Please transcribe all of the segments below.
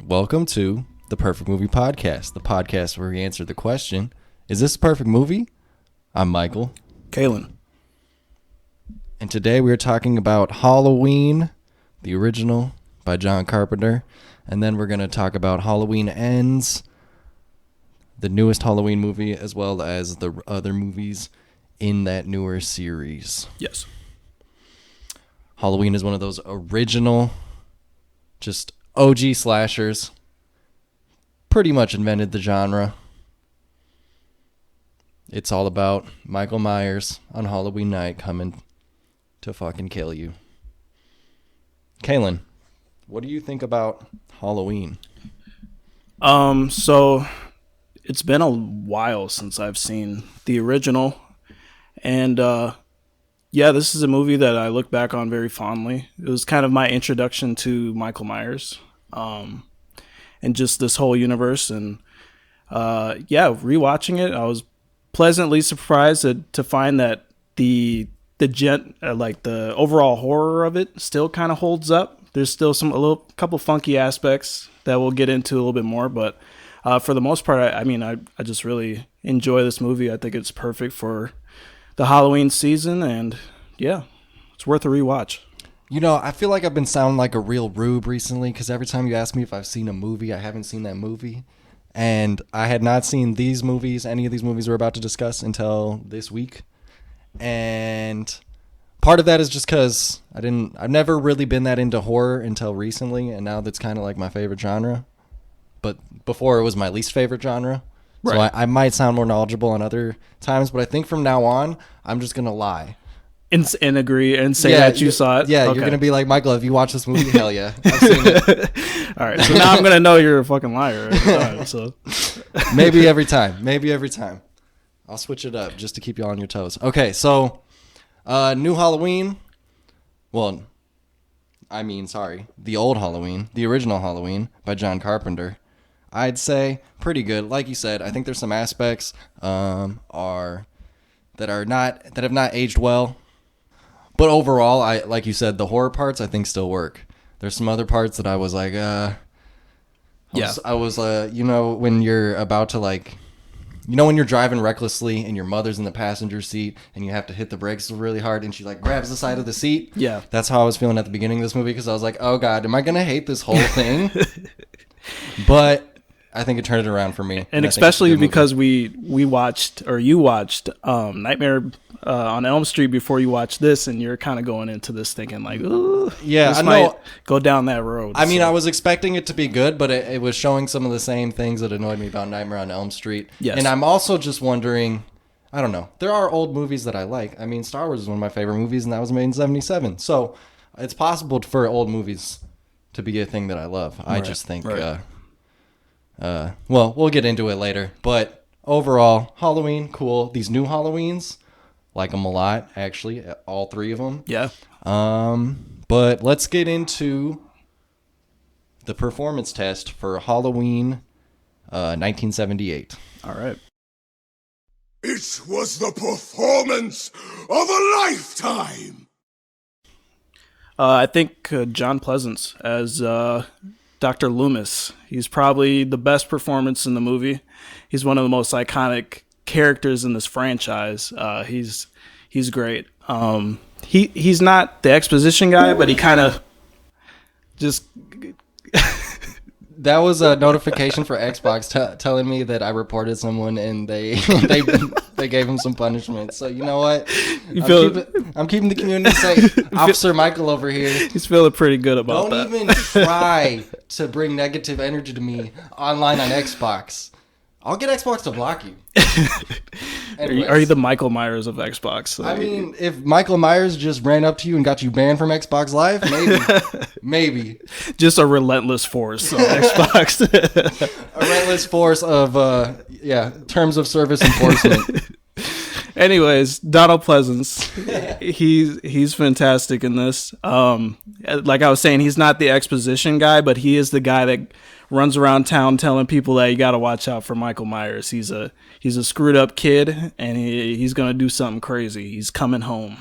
Welcome to the Perfect Movie Podcast, the podcast where we answer the question, is this a perfect movie? I'm Michael. Kalen. And today we are talking about Halloween, the original by John Carpenter. And then we're going to talk about Halloween Ends, the newest Halloween movie, as well as the other movies in that newer series. Yes. Halloween is one of those original, just OG slashers. Pretty much invented the genre. It's all about Michael Myers on Halloween night coming to fucking kill you. Kalen, what do you think about Halloween? So it's been a while since I've seen the original, and this is a movie that I look back on very fondly. It was kind of my introduction to Michael Myers, and just this whole universe. And rewatching it, I was pleasantly surprised to find that the overall horror of it still kind of holds up. There's still a couple funky aspects that we'll get into a little bit more, but for the most part, I just really enjoy this movie. I think it's perfect for the Halloween season, and yeah, it's worth a rewatch. You know, I feel like I've been sounding like a real rube recently because every time you ask me if I've seen a movie, I haven't seen that movie. And I had not seen any of these movies we're about to discuss until this week. And part of that is just because I've never really been that into horror until recently, and now that's kind of like my favorite genre. But before it was my least favorite genre. Right. So I might sound more knowledgeable on other times, but I think from now on, I'm just going to lie. And agree and say that you saw it? Yeah, okay. You're going to be like, Michael, have you watched this movie? Hell yeah. I've seen it. All right, so now I'm going to know you're a fucking liar every time. So. Maybe every time. I'll switch it up just to keep you on your toes. Okay, so new Halloween. Well, the old Halloween, the original Halloween by John Carpenter. I'd say pretty good. Like you said, I think there's some aspects that have not aged well. But overall, like you said, the horror parts I think still work. There's some other parts that I was like, when you're about to when you're driving recklessly and your mother's in the passenger seat and you have to hit the brakes really hard and she grabs the side of the seat. Yeah. That's how I was feeling at the beginning of this movie because I was like, oh God, am I going to hate this whole thing? But I think it turned it around for me. And especially because you watched Nightmare on Elm Street before you watched this, and you're kind of going into this thinking like, ooh, yeah, I might go down that road. I mean, I was expecting it to be good, but it was showing some of the same things that annoyed me about Nightmare on Elm Street. Yes. And I'm also just wondering, I don't know, there are old movies that I like. I mean, Star Wars is one of my favorite movies, and that was made in 1977. So it's possible for old movies to be a thing that I love. Right. I just think... Right. We'll get into it later, but overall, Halloween, cool. These new Halloweens, like them a lot, actually, all three of them. Yeah. But let's get into the performance test for Halloween, 1978. All right. It was the performance of a lifetime. I think John Pleasance as Dr. Loomis. He's probably the best performance in the movie. He's one of the most iconic characters in this franchise. He's great. He's not the exposition guy, but he kind of just... That was a notification for Xbox telling me that I reported someone and they gave him some punishment. So you know what? I'm keeping the community safe. Officer Michael over here. He's feeling pretty good about that. Don't even try to bring negative energy to me online on Xbox. I'll get Xbox to block you. Are you the Michael Myers of Xbox? I mean, if Michael Myers just ran up to you and got you banned from Xbox Live, maybe. Just a relentless force on Xbox. A relentless force of, terms of service enforcement. Anyways, Donald Pleasance, he's fantastic in this. Like I was saying, he's not the exposition guy, but he is the guy that runs around town telling people that you got to watch out for Michael Myers. He's a screwed up kid, and he's gonna do something crazy. He's coming home.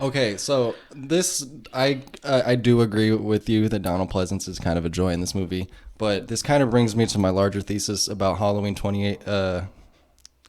Okay, so this I do agree with you that Donald Pleasance is kind of a joy in this movie, but this kind of brings me to my larger thesis about Halloween 28.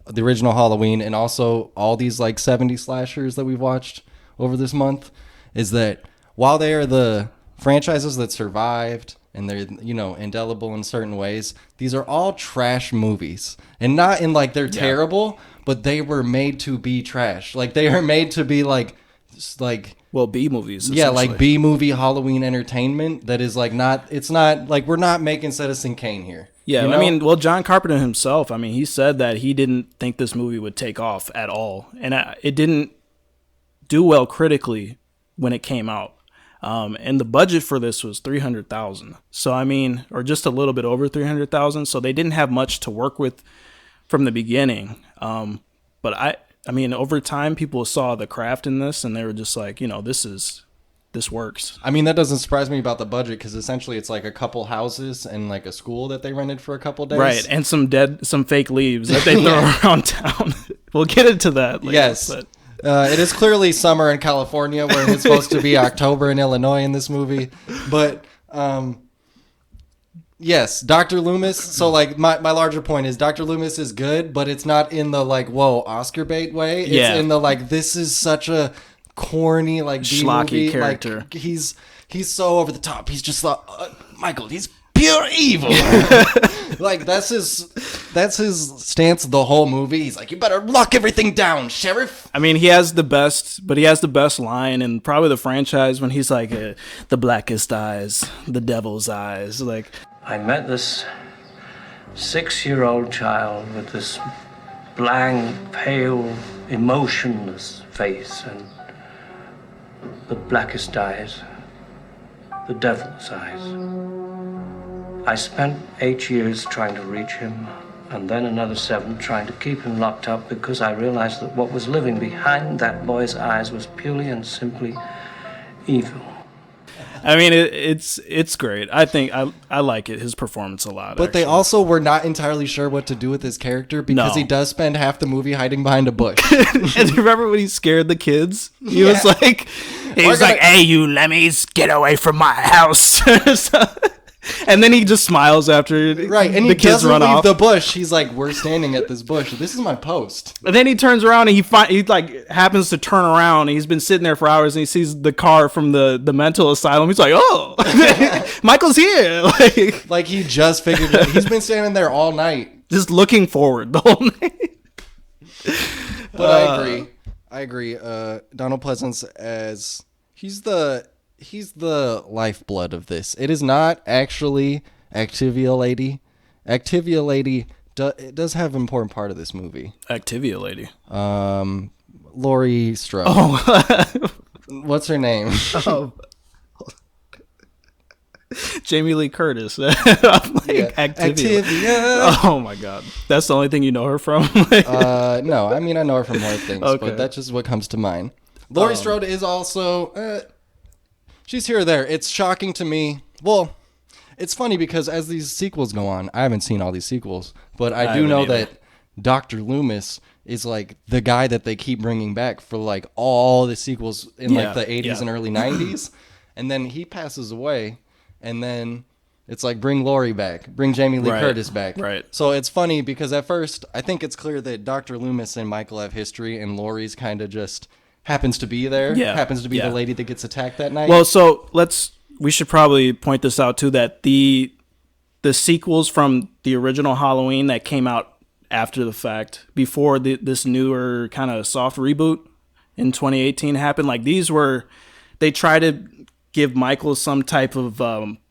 The original Halloween, and also all these like 70 slashers that we've watched over this month, is that while they are the franchises that survived and they're, you know, indelible in certain ways, these are all trash movies. And not in like they're terrible, but they were made to be trash. Like they are made to be like B movies. Yeah, like B movie Halloween entertainment that is like it's not like we're not making Citizen Kane here. Yeah, you know? I mean, well, John Carpenter himself, I mean, he said that he didn't think this movie would take off at all. And it didn't do well critically when it came out. And the budget for this was $300,000. So, I mean, or just a little bit over $300,000. So they didn't have much to work with from the beginning. But I mean, over time, people saw the craft in this and they were just like, you know, this works. I mean, that doesn't surprise me about the budget because essentially it's like a couple houses and like a school that they rented for a couple days. Right, and some fake leaves that they throw around town. We'll get into that later. Yes. But. It is clearly summer in California where it's supposed to be October in Illinois in this movie. But, yes, Dr. Loomis. So, like, my larger point is Dr. Loomis is good, but it's not in the, like, whoa, Oscar bait way. It's in the, like, this is such a corny, like, schlocky character. Like, he's so over the top. He's just like, Michael, he's pure evil. Like, that's his stance the whole movie. He's like, you better lock everything down, Sheriff. I mean, he has the best line in probably the franchise when he's like, the blackest eyes, the devil's eyes. Like, I met this 6-year-old child with this blank, pale, emotionless face and the blackest eyes, the devil's eyes. I spent 8 years trying to reach him, and then another 7 trying to keep him locked up because I realized that what was living behind that boy's eyes was purely and simply evil. I mean, it's great. I think I like it, his performance a lot. But actually, they also were not entirely sure what to do with his character because he does spend half the movie hiding behind a bush. And you remember when he scared the kids? He was like, hey, you lemmies, get away from my house. And then he just smiles after and the kids run off the bush. He's like, we're standing at this bush. This is my post. And then he turns around and he like happens to turn around and he's been sitting there for hours and he sees the car from the mental asylum. He's like, oh, Michael's here. Like he just figured it out. He's been standing there all night. Just looking forward the whole night. But I agree. Donald Pleasance as he's the lifeblood of this. It is not actually Activia Lady. Activia Lady does have an important part of this movie. Activia Lady. Laurie Strode. Oh. What's her name? Oh. Jamie Lee Curtis. Activia. Oh my God. That's the only thing you know her from? No, I mean I know her from more things, but that's just what comes to mind. Laurie Strode is also she's here or there. It's shocking to me. Well, it's funny because as these sequels go on, I haven't seen all these sequels, but I do know that Dr. Loomis is like the guy that they keep bringing back for like all the sequels in like the 80s and early 90s. And then he passes away and then it's like bring Laurie back, bring Jamie Lee Curtis back. Right. So it's funny because at first I think it's clear that Dr. Loomis and Michael have history and Laurie's kind of just happens to be there. Happens to be the lady that gets attacked that night. Well, so we should probably point this out too, that the sequels from the original Halloween that came out after the fact, before this newer kind of soft reboot in 2018 happened, like they try to give Michael some type of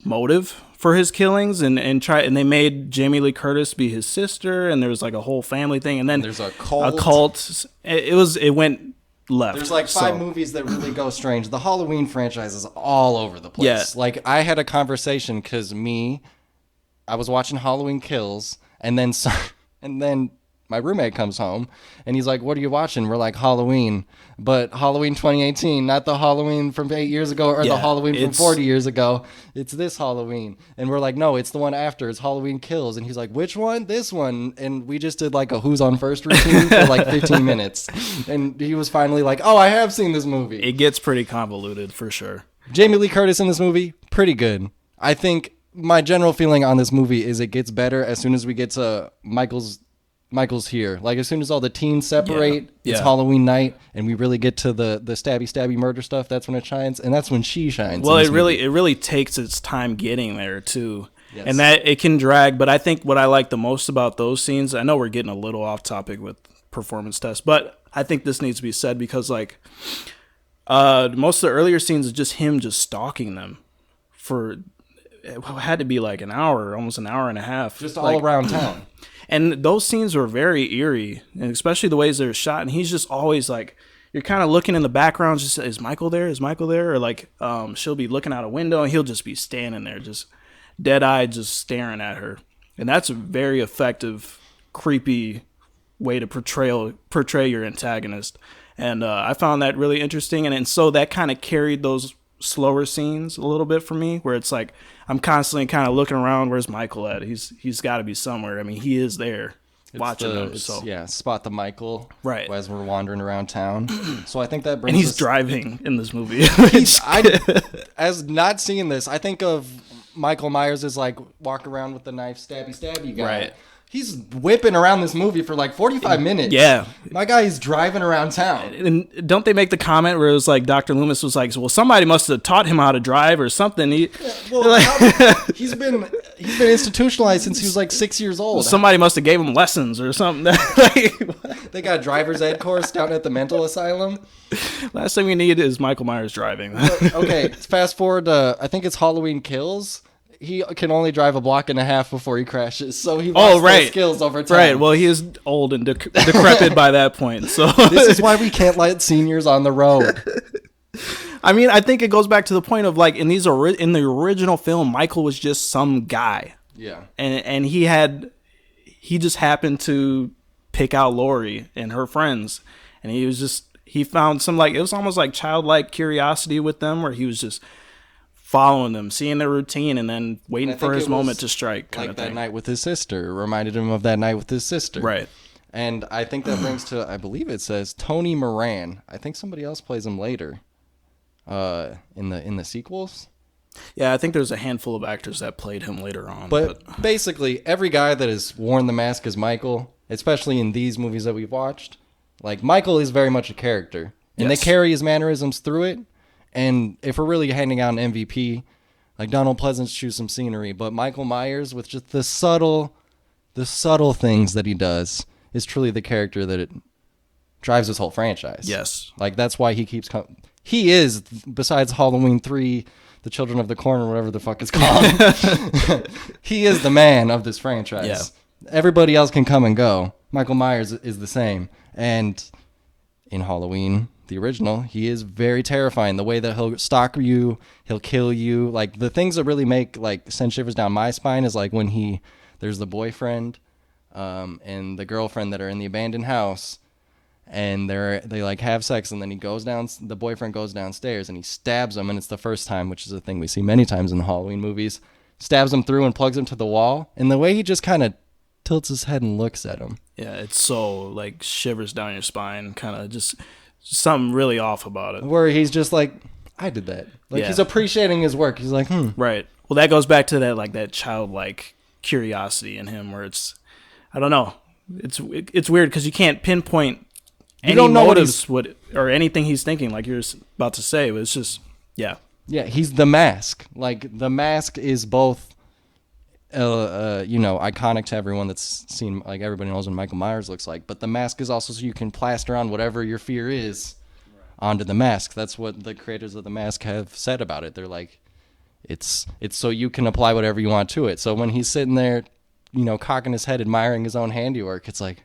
motive for his killings, and they made Jamie Lee Curtis be his sister, and there was like a whole family thing, and then there's a cult. It went left. There's like 5 movies that really go strange. The Halloween franchise is all over the place. Yeah. Like I had a conversation because I was watching Halloween Kills, and then my roommate comes home, and he's like, "What are you watching?" We're like, "Halloween," but Halloween 2018, not the Halloween from 8 years ago or the Halloween from 40 years ago. It's this Halloween, and we're like, "No, it's the one after. It's Halloween Kills." And he's like, "Which one?" "This one." And we just did like a Who's on First routine for like 15 minutes, and he was finally like, "Oh, I have seen this movie." It gets pretty convoluted for sure. Jamie Lee Curtis in this movie, pretty good. I think my general feeling on this movie is it gets better as soon as we get to Michael's here. Like as soon as all the teens separate, it's Halloween night, and we really get to the stabby murder stuff. That's when it shines, and that's when she shines. Well, it really takes its time getting there too, and that it can drag. But I think what I like the most about those scenes, I know we're getting a little off topic with performance tests, but I think this needs to be said because like most of the earlier scenes is just him just stalking them for it had to be like an hour, almost an hour and a half, just all around town. And those scenes were very eerie, and especially the ways they're shot. And he's just always like, you're kind of looking in the background, just, is Michael there? Is Michael there? Or like, she'll be looking out a window, and he'll just be standing there, just dead-eyed, just staring at her. And that's a very effective, creepy way to portray your antagonist. And I found that really interesting. And so that kind of carried those slower scenes a little bit for me, where it's like I'm constantly kind of looking around, where's Michael at? He's got to be somewhere. I mean, he is there watching them. So spot the Michael right as we're wandering around town. So I think that brings and he's driving in this movie. As not seeing this, I think of Michael Myers as like walk around with the knife, stabby guy. Right. He's whipping around this movie for like 45 minutes. Yeah. My guy is driving around town. And don't they make the comment where it was like Dr. Loomis was like, well, somebody must have taught him how to drive or something. He's been institutionalized since he was like 6 years old. Well, somebody must have gave him lessons or something. They got a driver's ed course down at the mental asylum. Last thing we need is Michael Myers driving. Okay, fast forward to, I think it's Halloween Kills. He can only drive a block and a half before he crashes, so he lost those skills over time. Right, well, he is old and decrepit by that point. So this is why we can't let seniors on the road. I mean, I think it goes back to the point of like in the original film, Michael was just some guy. Yeah, and he just happened to pick out Laurie and her friends, and he found some like it was almost like childlike curiosity with them, where he was just following them, seeing their routine, and then waiting for his moment to strike. Like that night with his sister reminded him of that night with his sister. Right. And I think that brings to, I believe it says Tony Moran. I think somebody else plays him later. In the sequels. Yeah, I think there's a handful of actors that played him later on. But basically, every guy that has worn the mask as Michael, especially in these movies that we've watched, like Michael is very much a character, and they carry his mannerisms through it. And if we're really handing out an MVP, like Donald Pleasance chews some scenery, but Michael Myers with just the subtle things that he does is truly the character that it drives this whole franchise. Yes. Like that's why he keeps coming. He is, besides Halloween 3, The Children of the Corn, or whatever the fuck it's called, he is the man of this franchise. Yeah. Everybody else can come and go. Michael Myers is the same. And in Halloween, the original, he is very terrifying. The way that he'll stalk you, he'll kill you. Like the things that really send shivers down my spine is like when there's the boyfriend and the girlfriend that are in the abandoned house, and they like have sex, and then the boyfriend goes downstairs and he stabs him, and it's the first time, which is a thing we see many times in the Halloween movies, stabs him through and plugs him to the wall, and the way he just kind of tilts his head and looks at him. Yeah, it's so like shivers down your spine, kind of just something really off about it. Where he's just like, I did that. Like he's appreciating his work. He's like, Right. Well, that goes back to that childlike curiosity in him, where it's, I don't know, it's weird because you can't pinpoint any motives or anything he's thinking, like you're about to say. But it's just, yeah, he's the mask. Like the mask is both, iconic to everyone that's seen. Like everybody knows what Michael Myers looks like, but the mask is also so you can plaster on whatever your fear is onto the mask. That's what the creators of the mask have said about it. They're like, It's so you can apply whatever you want to it. So when he's sitting there, cocking his head, admiring his own handiwork, it's like,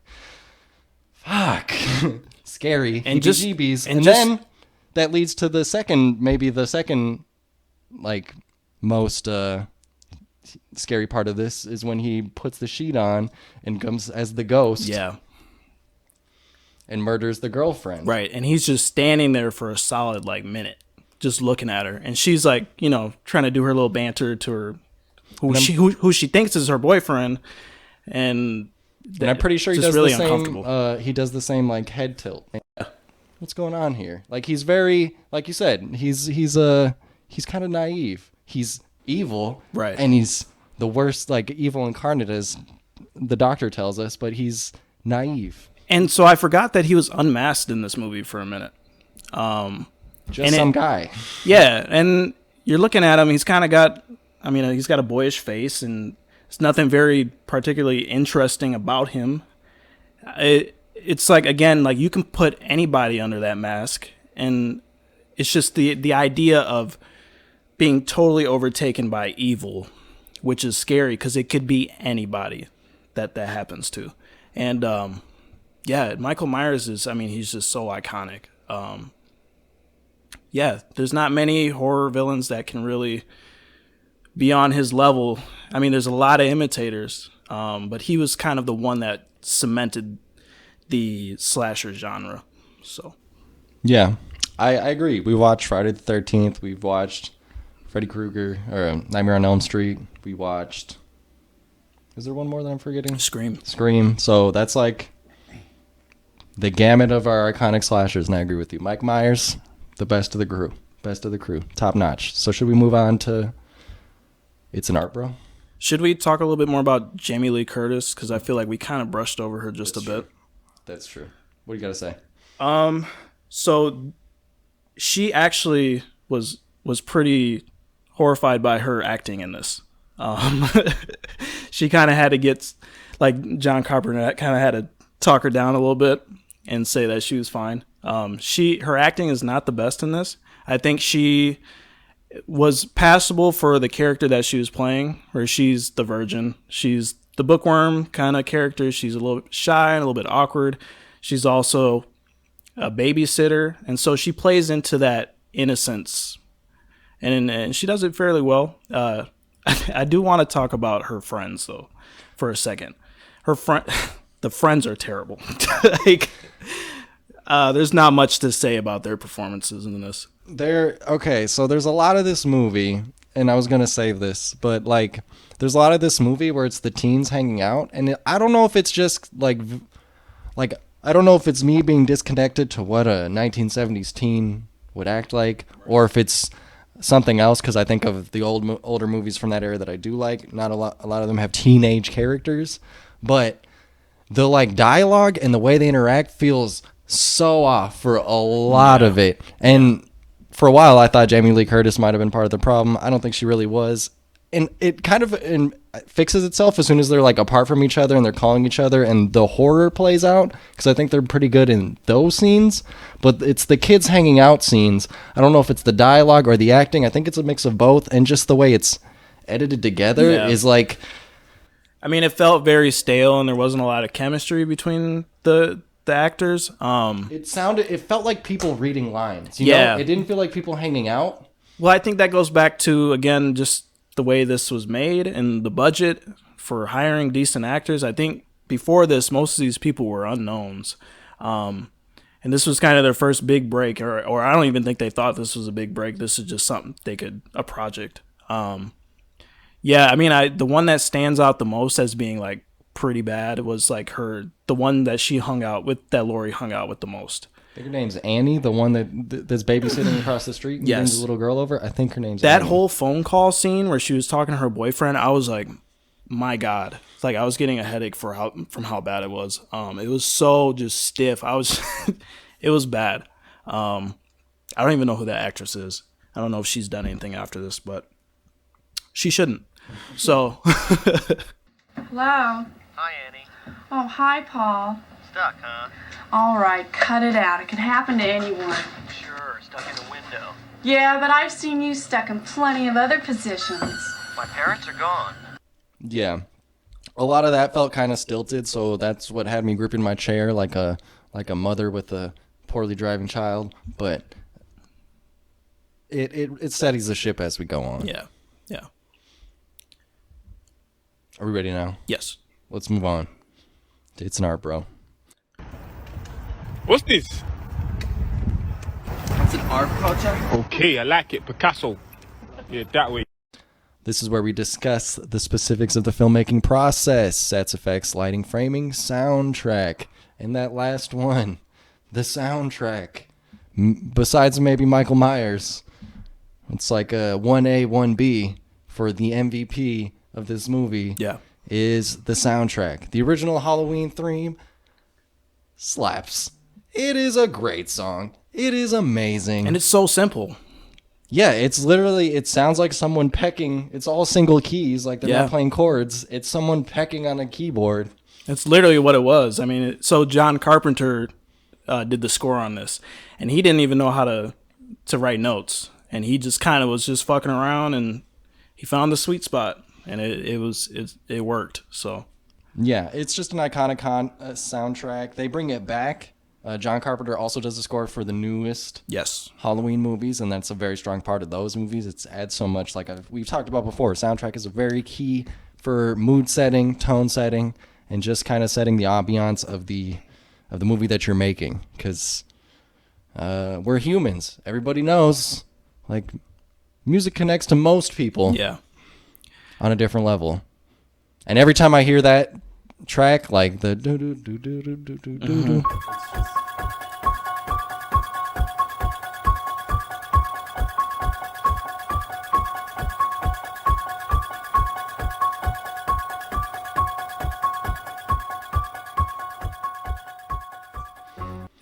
fuck, scary, and heebie-jeebies. And then that leads to the second, like, most scary part of this is when he puts the sheet on and comes as the ghost. Yeah. And murders the girlfriend. Right. And he's just standing there for a solid, like, minute, just looking at her. And she's, like, trying to do her little banter to her, who she thinks is her boyfriend. And I'm pretty sure he does really the same. He does the same, like, head tilt. What's going on here? Like, he's very, like you said, he's kind of naive. He's evil, right? And he's the worst, like, evil incarnate, as the doctor tells us. But he's naive. And so I forgot that he was unmasked in this movie for a minute. Just some guy. Yeah, and you're looking at him. He's kind of got. I mean, he's got a boyish face, and there's nothing very particularly interesting about him. It's like, again, like, you can put anybody under that mask, and it's just the idea of being totally overtaken by evil, which is scary because it could be anybody that happens to. And yeah, Michael Myers is, I mean, he's just so iconic. Yeah, there's not many horror villains that can really be on his level. I mean, there's a lot of imitators, but he was kind of the one that cemented the slasher genre. So, yeah, I agree. We watched Friday the 13th. We've watched Freddy Krueger, or Nightmare on Elm Street. We watched. Is there one more that I'm forgetting? Scream. So that's like the gamut of our iconic slashers, and I agree with you. Mike Myers, the best of the crew, top notch. So should we move on to It's an Art, Bro? Should we talk a little bit more about Jamie Lee Curtis? Because I feel like we kind of brushed over her just a bit. That's true. What do you got to say? So she actually was pretty horrified by her acting in this. She kind of had to get, like, John Carpenter kind of had to talk her down a little bit and say that she was fine. Her acting is not the best in this. I think she was passable for the character that she was playing, where she's the virgin. She's the bookworm kind of character. She's a little shy and a little bit awkward. She's also a babysitter, and so she plays into that innocence, and she does it fairly well. I do want to talk about her friends, though, for a second. The friends are terrible. Like, there's not much to say about their performances in this. Okay, so there's a lot of this movie, and I was going to save this, but, like, there's a lot of this movie where it's the teens hanging out, and I don't know if it's just, like, I don't know if it's me being disconnected to what a 1970s teen would act like, or if it's something else, because I think of the older movies from that era that I do like. Not a lot of them have teenage characters, but the, like, dialogue and the way they interact feels so off for a lot of it. And for a while, I thought Jamie Lee Curtis might have been part of the problem. I don't think she really was. And it kind of fixes itself as soon as they're, like, apart from each other and they're calling each other and the horror plays out, because I think they're pretty good in those scenes. But it's the kids hanging out scenes. I don't know if it's the dialogue or the acting. I think it's a mix of both, and just the way it's edited together is like... I mean, it felt very stale, and there wasn't a lot of chemistry between the actors. It felt like people reading lines. You know? It didn't feel like people hanging out. Well, I think that goes back to, again, just the way this was made and the budget for hiring decent actors. I think before this, most of these people were unknowns. And this was kind of their first big break, or I don't even think they thought this was a big break. This is just something a project. Yeah, I mean, the one that stands out the most as being, like, pretty bad was, like, the one that Lori hung out with the most. I think her name's Annie, the one that's babysitting across the street and brings the little girl over. I think her name's That Annie. whole phone call scene where she was talking to her boyfriend, I was like, my God. It's like I was getting a headache from how bad it was. It was so just stiff. It was bad. I don't even know who that actress is. I don't know if she's done anything after this, but she shouldn't. So. Hello. Hi, Annie. Oh, hi, Paul. Stuck, huh? All right, cut it out. It can happen to anyone. Sure, stuck in a window. Yeah, but I've seen you stuck in plenty of other positions. My parents are gone. Yeah. A lot of that felt kind of stilted, so that's what had me gripping my chair like a mother with a poorly driving child. But it steadies the ship as we go on. Yeah. Yeah. Are we ready now? Yes. Let's move on. It's an art, bro. What's this? It's an art project? Okay, I like it. Picasso. Yeah, that way. This is where we discuss the specifics of the filmmaking process, sets, effects, lighting, framing, soundtrack. And that last one, the soundtrack. Besides maybe Michael Myers, it's like a 1A, 1B for the MVP of this movie. Yeah. Is the soundtrack. The original Halloween theme slaps. It is a great song. It is amazing. And it's so simple. Yeah, it's literally, it sounds like someone pecking. It's all single keys, like they're not playing chords. It's someone pecking on a keyboard. That's literally what it was. I mean, so John Carpenter did the score on this, and he didn't even know how to write notes. And he just kind of was just fucking around, and he found the sweet spot, and it worked. So yeah, it's just an iconic soundtrack. They bring it back. John Carpenter also does the score for the newest Halloween movies, and that's a very strong part of those movies. It adds so much, like we've talked about before. Soundtrack is a very key for mood setting, tone setting, and just kind of setting the ambiance of the movie that you're making. Because we're humans. Everybody knows, like, music connects to most people on a different level. And every time I hear that track, like the do do do do do do do do.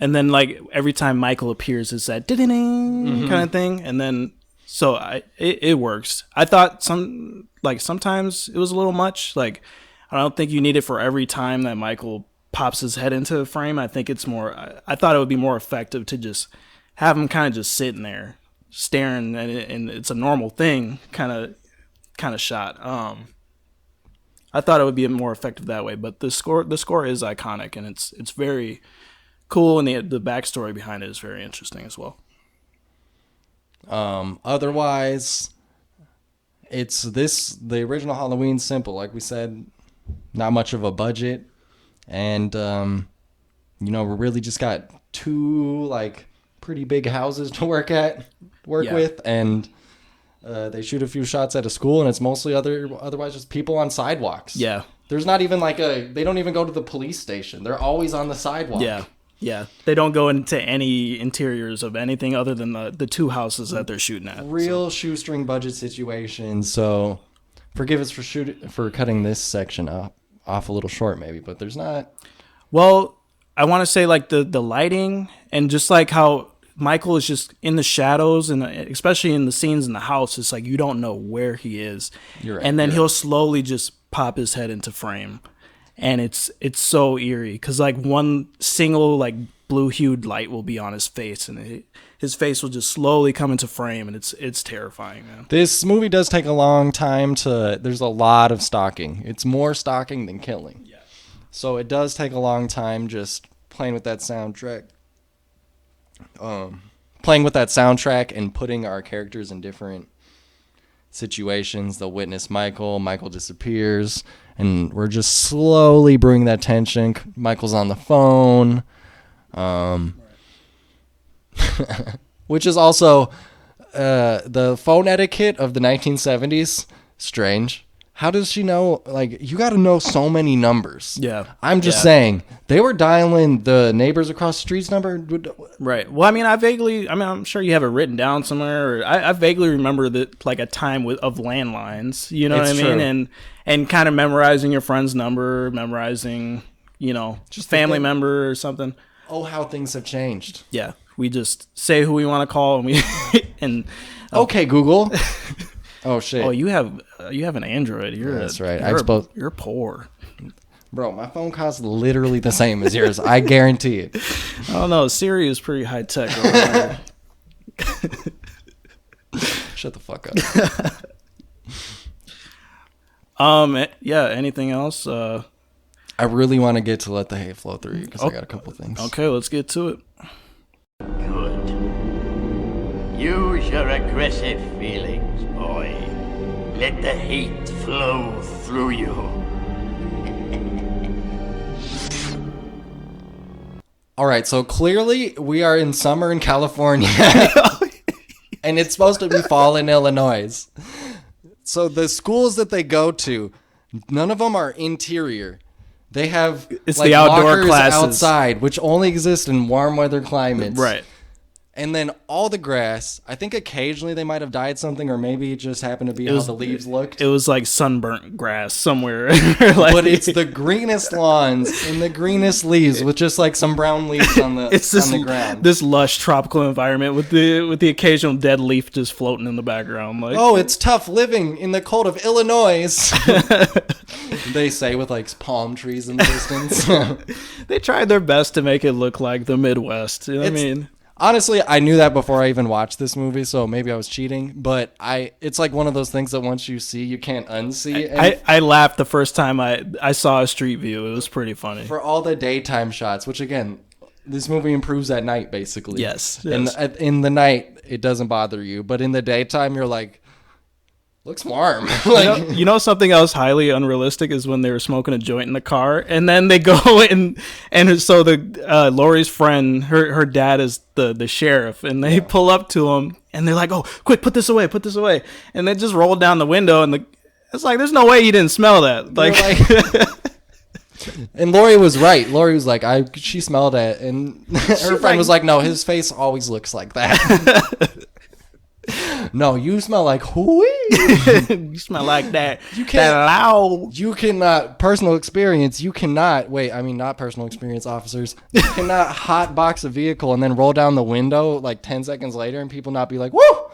And then, like, every time Michael appears, it's that ding kind of thing. And then, so it works. I thought sometimes it was a little much. Like, I don't think you need it for every time that Michael pops his head into the frame. I think it's more, I thought it would be more effective to just have him kind of just sitting there staring at it, and it's a normal thing kind of shot. I thought it would be more effective that way, but the score is iconic, and it's very cool, and the backstory behind it is very interesting as well. Otherwise, it's the original Halloween simple, like we said, not much of a budget, and we really just got two like pretty big houses to work with, and they shoot a few shots at a school, and it's mostly otherwise just people on sidewalks. Yeah, there's not even they don't even go to the police station. They're always on the sidewalk. Yeah, they don't go into any interiors of anything other than the two houses that they're shooting at. Real shoestring budget situation. So forgive us for cutting this section off a little short, maybe, but there's not. Well, I want to say like the lighting, and just like how Michael is just in the shadows, and especially in the scenes in the house, it's like you don't know where he is. You're right, and then he'll slowly just pop his head into frame. And it's so eerie because like one single like blue hued light will be on his face, and his face will just slowly come into frame, and it's terrifying, man. This movie does take a long time there's a lot of stalking. It's more stalking than killing. Yeah. So it does take a long time just playing with that soundtrack. And putting our characters in different situations. They'll witness Michael disappears, and we're just slowly bringing that tension. Michael's on the phone, which is also the phone etiquette of the 1970s. Strange. How does she know? Like, you got to know so many numbers. Yeah. I'm just saying, they were dialing the neighbors across the street's number. Right. Well, I mean, I'm sure you have it written down somewhere. Or I vaguely remember that, like, a time of landlines. You know what I mean? And kind of memorizing your friend's number, memorizing, just family member or something. Oh, how things have changed. Yeah. We just say who we want to call, and okay, Google. Oh shit! Oh, you have an Android. That's right. You're poor, bro. My phone costs literally the same as yours. I guarantee it. I don't know. Siri is pretty high tech over there. Shut the fuck up. Yeah, anything else? I really want to get to Let the Hate Flow Through You because I got a couple things. Okay, let's get to it. Good. Use your aggressive feelings, boy. Let the hate flow through you. All right, so clearly we are in summer in California. And it's supposed to be fall in Illinois. So the schools that they go to, none of them are interior. They have the outdoor classes outside, which only exist in warm weather climates. Right. And then all the grass, I think occasionally they might have dyed something, or maybe it just happened to be how the leaves looked. It was like sunburnt grass somewhere. But it's the greenest lawns and the greenest leaves with just like some brown leaves on the ground. This lush tropical environment with the occasional dead leaf just floating in the background. Like, oh, it's tough living in the cold of Illinois. They say with like palm trees in the distance. They tried their best to make it look like the Midwest. You know what I mean? Honestly, I knew that before I even watched this movie, so maybe I was cheating. But it's like one of those things that once you see, you can't unsee. I laughed the first time I saw a street view. It was pretty funny. For all the daytime shots, which again, this movie improves at night, basically. Yes. And in the night, it doesn't bother you. But in the daytime, you're like, looks warm. Like, you know something else highly unrealistic is when they were smoking a joint in the car, and then they go and so the Lori's friend, her dad is the sheriff, and they pull up to him and they're like, "Oh, quick, put this away," and they just roll down the window, and it's like, there's no way you didn't smell that. Like and Lori was right. Lori was like, she smelled it, and her friend was like, no, his face always looks like that. No, you smell like hooey. You smell like that. You cannot personal experience. You cannot not personal experience officers. You cannot hot box a vehicle and then roll down the window like 10 seconds later and people not be like, woo.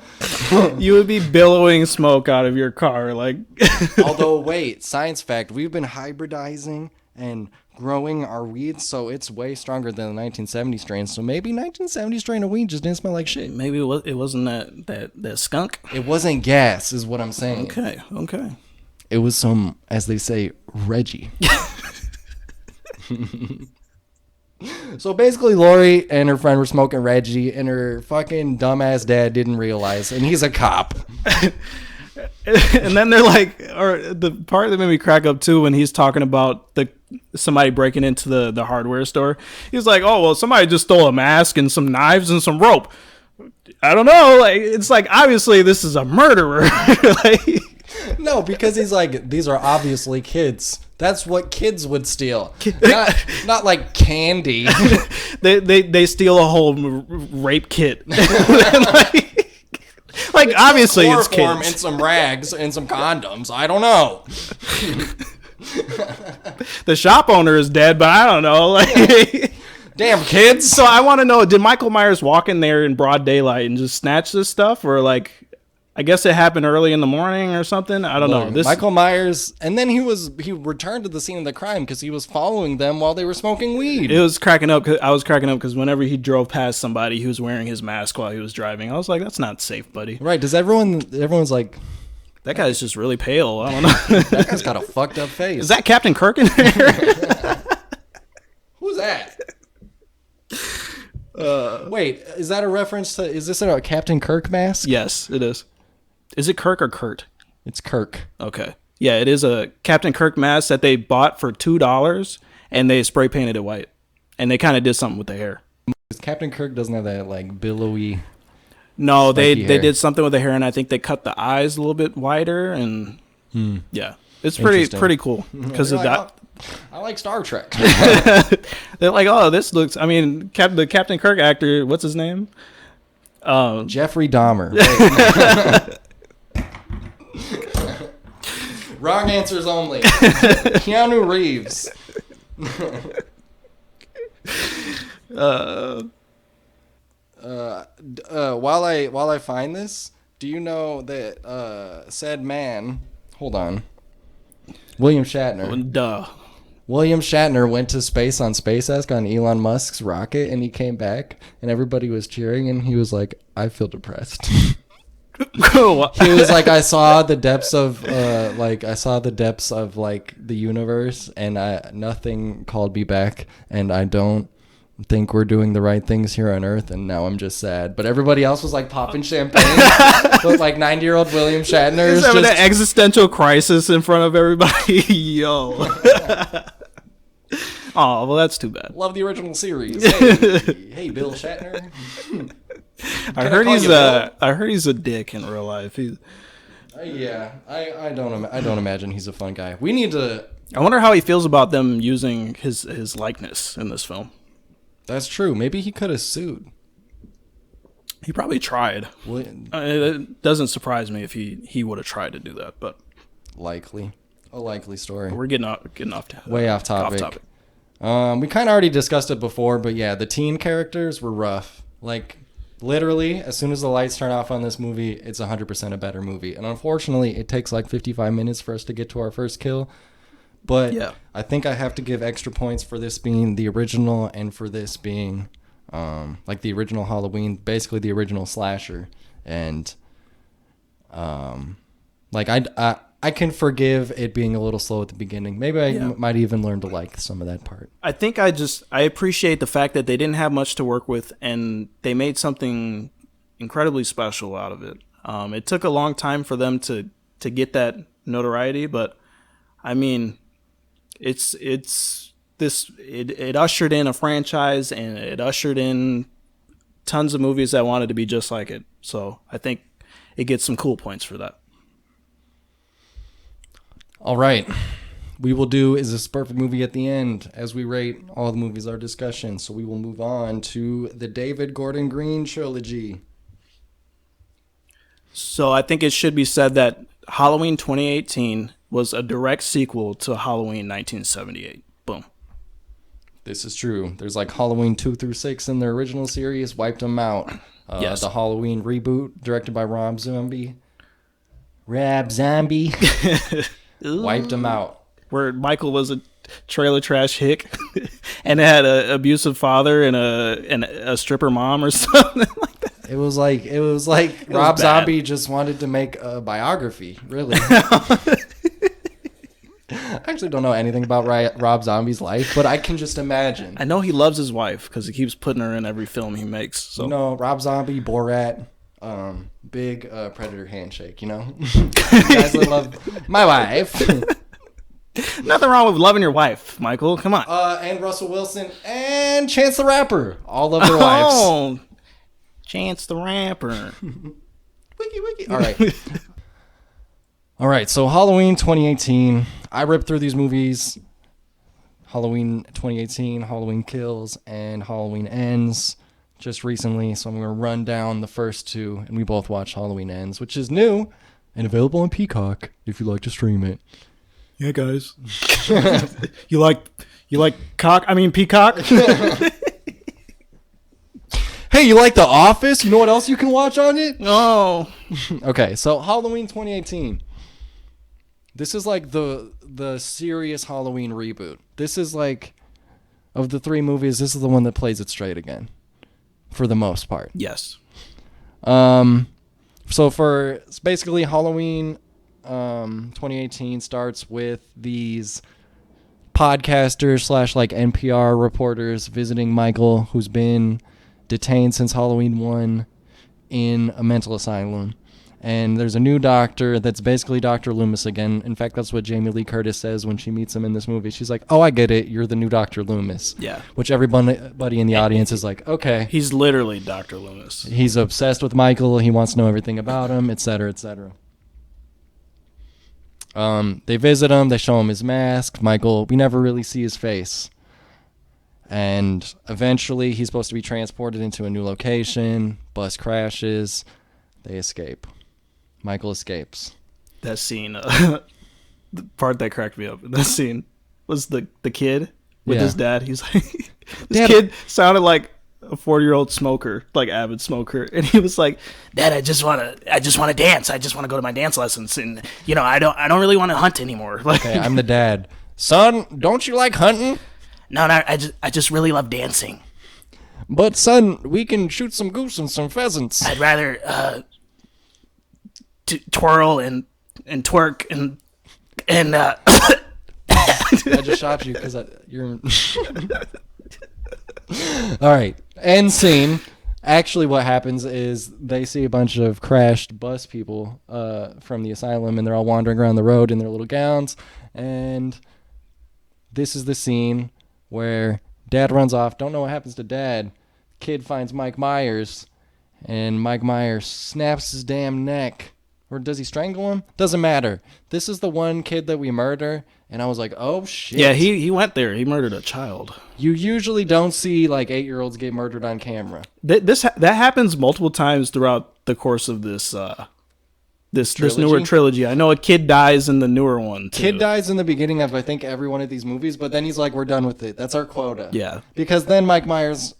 You would be billowing smoke out of your car, like. Although, wait, science fact: we've been hybridizing and growing our weeds, so it's way stronger than the 1970 strain. So maybe 1970 strain of weed just didn't smell like shit. Maybe it wasn't that skunk. It wasn't gas, is what I'm saying. Okay. It was some, as they say, Reggie. So basically, Lori and her friend were smoking Reggie, and her fucking dumbass dad didn't realize, and he's a cop. And then they're like, or the part that made me crack up too, when he's talking about somebody breaking into the hardware store. He's like, oh, well, somebody just stole a mask and some knives and some rope. I don't know. Like, it's like, obviously this is a murderer. No, because he's like, these are obviously kids. That's what kids would steal. Not like candy. They steal a whole rape kit. Like it's obviously it's kids. And some rags and some condoms. I don't know. The shop owner is dead, but I don't know. Like, damn kids. So I want to know: did Michael Myers walk in there in broad daylight and just snatch this stuff, or like? I guess it happened early in the morning or something. I don't know. Michael Myers, and then he returned to the scene of the crime because he was following them while they were smoking weed. It was cracking up. I was cracking up because whenever he drove past somebody, he was wearing his mask while he was driving. I was like, "That's not safe, buddy." Right? Does everyone's like, that guy's just really pale. I don't know. That guy's got a fucked up face. Is that Captain Kirk in there? Who's that? Wait, is that a reference to? Is this a Captain Kirk mask? Yes, it is. Is it Kirk or Kurt? It's Kirk. Okay. Yeah, it is a Captain Kirk mask that they bought for $2 and they spray painted it white. And they kind of did something with the hair. Captain Kirk doesn't have that like billowy. No, they did something with the hair, and I think they cut the eyes a little bit wider, and yeah, it's pretty cool because of that. I like Star Trek. They're like, oh, this looks. I mean, the Captain Kirk actor, what's his name? Jeffrey Dahmer. Wrong answers only. Keanu Reeves. While I find this, do you know that said man? Hold on. William Shatner. Duh. William Shatner went to space on SpaceX on Elon Musk's rocket, and he came back, and everybody was cheering, and he was like, "I feel depressed." He was like, I saw the depths of the universe, and nothing called me back, and I don't think we're doing the right things here on Earth, and now I'm just sad. But everybody else was like popping champagne. But like 90-year-old William Shatner is having just an existential crisis in front of everybody. Yo. Oh, well, that's too bad. Love the original series. Hey, Bill Shatner. I heard he's a dick in real life. Yeah, I don't imagine he's a fun guy. We need to. I wonder how he feels about them using his likeness in this film. That's true. Maybe he could have sued. He probably tried. It doesn't surprise me if he would have tried to do that, but a likely story. We're getting off way off topic. We kind of already discussed it before, but yeah, the teen characters were rough. Like, literally, as soon as the lights turn off on this movie, it's 100% a better movie. And unfortunately, it takes like 55 minutes for us to get to our first kill. But yeah. I think I have to give extra points for this being the original and for this being like the original Halloween, basically the original slasher. And like I can forgive it being a little slow at the beginning. Maybe I might even learn to like some of that part. I think I appreciate the fact that they didn't have much to work with and they made something incredibly special out of it. It took a long time for them to get that notoriety, but I mean, it ushered in a franchise and it ushered in tons of movies that wanted to be just like it. So I think it gets some cool points for that. All right. We will do Is This Perfect Movie at the end as we rate all the movies our discussion. So we will move on to the David Gordon Green trilogy. So I think it should be said that Halloween 2018 was a direct sequel to Halloween 1978. Boom. This is true. There's like Halloween 2 through 6 in their original series, wiped them out. Yes. The Halloween reboot, directed by Rob Zombie. Wiped them out. Where Michael was a trailer trash hick and had an abusive father and a stripper mom or something like that. It was like Rob Zombie just wanted to make a biography, really. I actually don't know anything about Rob Zombie's life, but I can just imagine. I know he loves his wife because he keeps putting her in every film he makes. So. You know, Rob Zombie, Borat, big Predator handshake, you know? You guys love my wife. Nothing wrong with loving your wife, Michael. Come on. And Russell Wilson and Chance the Rapper. All of their wives. Oh, Chance the Rapper. Wiki. All right. All right, so Halloween 2018. I ripped through these movies. Halloween 2018, Halloween Kills, and Halloween Ends just recently. So I'm going to run down the first two, and we both watched Halloween Ends, which is new and available on Peacock if you like to stream it. Yeah, guys. You like Peacock? Hey, you like The Office? You know what else you can watch on it? Oh. Okay, so Halloween 2018. This is like the serious Halloween reboot. This is like, of the three movies, this is the one that plays it straight again, for the most part. Yes. So it's basically Halloween 2018 starts with these podcasters / like NPR reporters visiting Michael, who's been detained since Halloween 1 in a mental asylum. And there's a new doctor that's basically Dr. Loomis again. In fact, that's what Jamie Lee Curtis says when she meets him in this movie. She's like, oh, I get it. You're the new Dr. Loomis. Yeah. Which everybody in the audience is like, okay. He's literally Dr. Loomis. He's obsessed with Michael. He wants to know everything about him, etc., etc. They visit him. They show him his mask. Michael, we never really see his face. And eventually, he's supposed to be transported into a new location. Bus crashes. They escape. Michael escapes. That scene, the part that cracked me up in that scene was the kid with his dad. He's like, this kid sounded like a 40-year-old smoker, like avid smoker, and he was like, "Dad, I just want to dance. I just want to go to my dance lessons, and I don't really want to hunt anymore." Like, okay, I'm the dad. Son, don't you like hunting? No, I just really love dancing. But son, we can shoot some goose and some pheasants. I'd rather twirl and twerk and I just shot you because you're. All right, end scene. Actually, what happens is they see a bunch of crashed bus people from the asylum, and they're all wandering around the road in their little gowns. And this is the scene where Dad runs off. Don't know what happens to Dad. Kid finds Mike Myers, and Mike Myers snaps his damn neck. Or does he strangle him? Doesn't matter. This is the one kid that we murder, and I was like, oh, shit. Yeah, he went there. He murdered a child. You usually don't see, like, 8-year-olds get murdered on camera. That happens multiple times throughout the course of this newer trilogy. I know a kid dies in the newer one, too. Kid dies in the beginning of, I think, every one of these movies, but then he's like, we're done with it. That's our quota. Yeah. Because then Mike Myers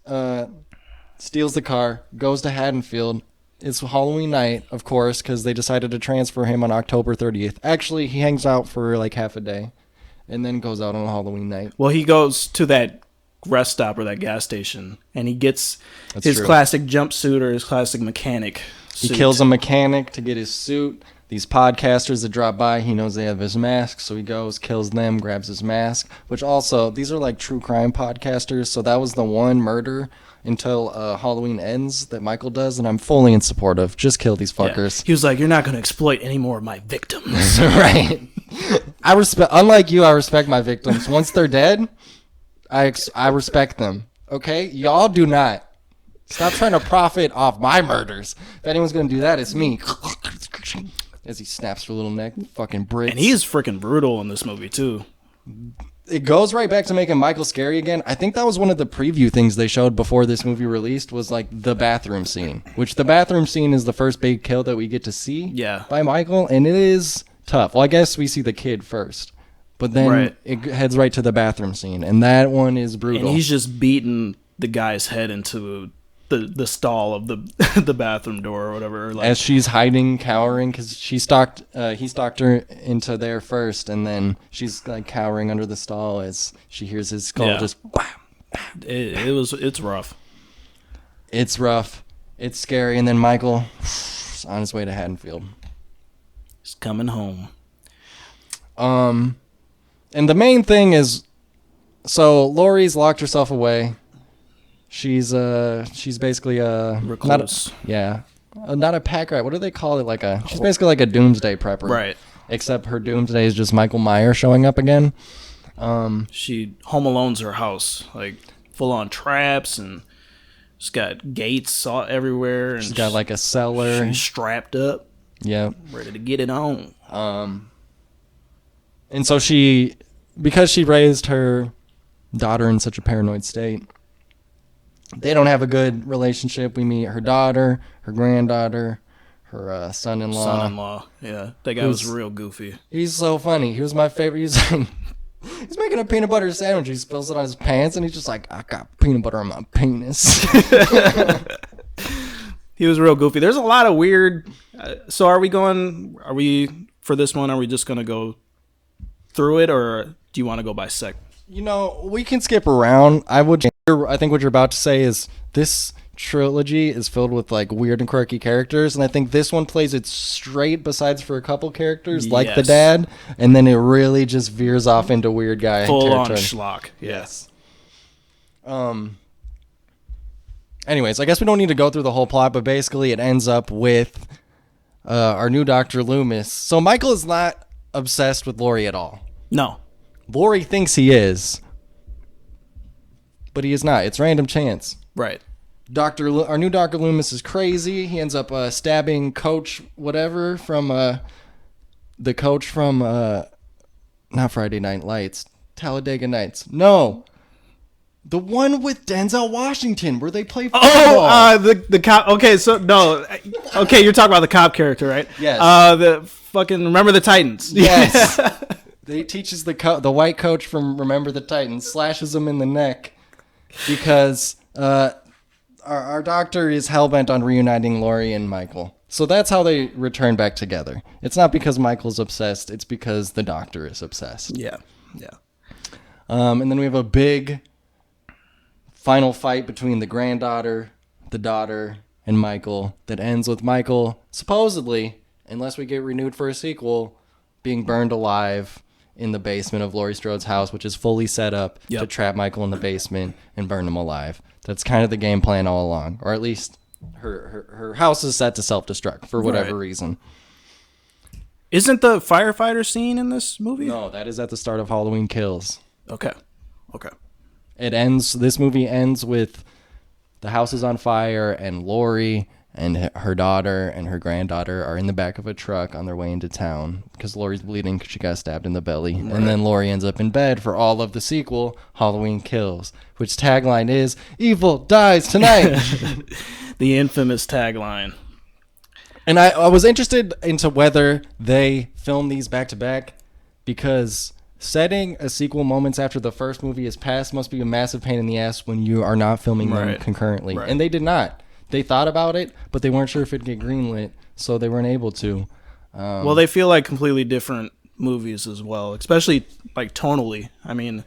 steals the car, goes to Haddonfield. It's Halloween night, of course, because they decided to transfer him on October 30th. Actually, he hangs out for like half a day and then goes out on Halloween night. Well, he goes to that rest stop or that gas station, and he gets his classic jumpsuit or his classic mechanic suit. He kills a mechanic to get his suit. These podcasters that drop by, he knows they have his mask, so he goes, kills them, grabs his mask, which also, these are like true crime podcasters, so that was the one murder until Halloween ends that Michael does, and I'm fully in support of. Just kill these fuckers. Yeah. He was like, you're not going to exploit any more of my victims. Right. Unlike you, I respect my victims. Once they're dead, I respect them. Okay? Y'all do not. Stop trying to profit off my murders. If anyone's going to do that, it's me. As he snaps her little neck, fucking bricks. And he's freaking brutal in this movie, too. It goes right back to making Michael scary again. I think that was one of the preview things they showed before this movie released was like the bathroom scene, which the bathroom scene is the first big kill that we get to see by Michael, and it is tough. Well, I guess we see the kid first, but then it heads right to the bathroom scene, and that one is brutal. And he's just beating the guy's head into the stall of the bathroom door or whatever, like, as she's hiding, cowering, because he stalked her into there first, and then she's like cowering under the stall as she hears his skull just bam, bam. It's rough. It's rough. It's scary, and then Michael is on his way to Haddonfield. He's coming home. And the main thing is, so Laurie's locked herself away. She's basically a recluse. Not a pack rat. What do they call it? She's basically like a doomsday prepper. Right. Except her doomsday is just Michael Myers showing up again. She Home Alone's her house, like full on traps, and she's got gates all everywhere. And she's got like a cellar. She's strapped up. Yeah. Ready to get it on. And so because she raised her daughter in such a paranoid state, they don't have a good relationship. We meet her daughter, her granddaughter, her son-in-law. Son-in-law, yeah. That guy was real goofy. He's so funny. He was my favorite. He's making a peanut butter sandwich. He spills it on his pants, and he's just like, I got peanut butter on my penis. He was real goofy. There's a lot of weird... so are we for this one, are we just going to go through it, or do you want to go by sec? We can skip around. I think what you're about to say is this trilogy is filled with like weird and quirky characters, and I think this one plays it straight besides for a couple characters like the dad, and then it really just veers off into weird guy full territory. On schlock. Yes. Anyways, I guess we don't need to go through the whole plot, but basically it ends up with our new Dr. Loomis. So Michael is not obsessed with Laurie at all. No. Laurie thinks he is, but he is not. It's random chance. Right. Our new Dr. Loomis is crazy. He ends up stabbing Coach whatever from the coach from not Friday Night Lights, Talladega Nights. No, the one with Denzel Washington where they play football. Oh, the cop. Okay, so no. Okay, you're talking about the cop character, right? Yes. The fucking Remember the Titans. Yes. They teaches the white coach from Remember the Titans, slashes him in the neck because our doctor is hellbent on reuniting Laurie and Michael. So that's how they return back together. It's not because Michael's obsessed. It's because the doctor is obsessed. Yeah. And then we have a big final fight between the granddaughter, the daughter, and Michael that ends with Michael supposedly unless we get renewed for a sequel, being burned alive in the basement of Laurie Strode's house, which is fully set up to trap Michael in the basement and burn him alive. That's kind of the game plan all along, or at least her house is set to self-destruct for whatever reason. Isn't the firefighter scene in this movie? No, that is at the start of Halloween Kills. Okay. This movie ends with the house is on fire and Laurie and her daughter and her granddaughter are in the back of a truck on their way into town because Laurie's bleeding because she got stabbed in the belly. Right. And then Laurie ends up in bed for all of the sequel, Halloween Kills, which tagline is, "Evil dies tonight." The infamous tagline. And I was interested into whether they film these back to back because setting a sequel moments after the first movie is passed must be a massive pain in the ass when you are not filming them concurrently. Right. And they did not. They thought about it, but they weren't sure if it'd get greenlit, so they weren't able to. Well, they feel like completely different movies as well, especially like tonally. I mean,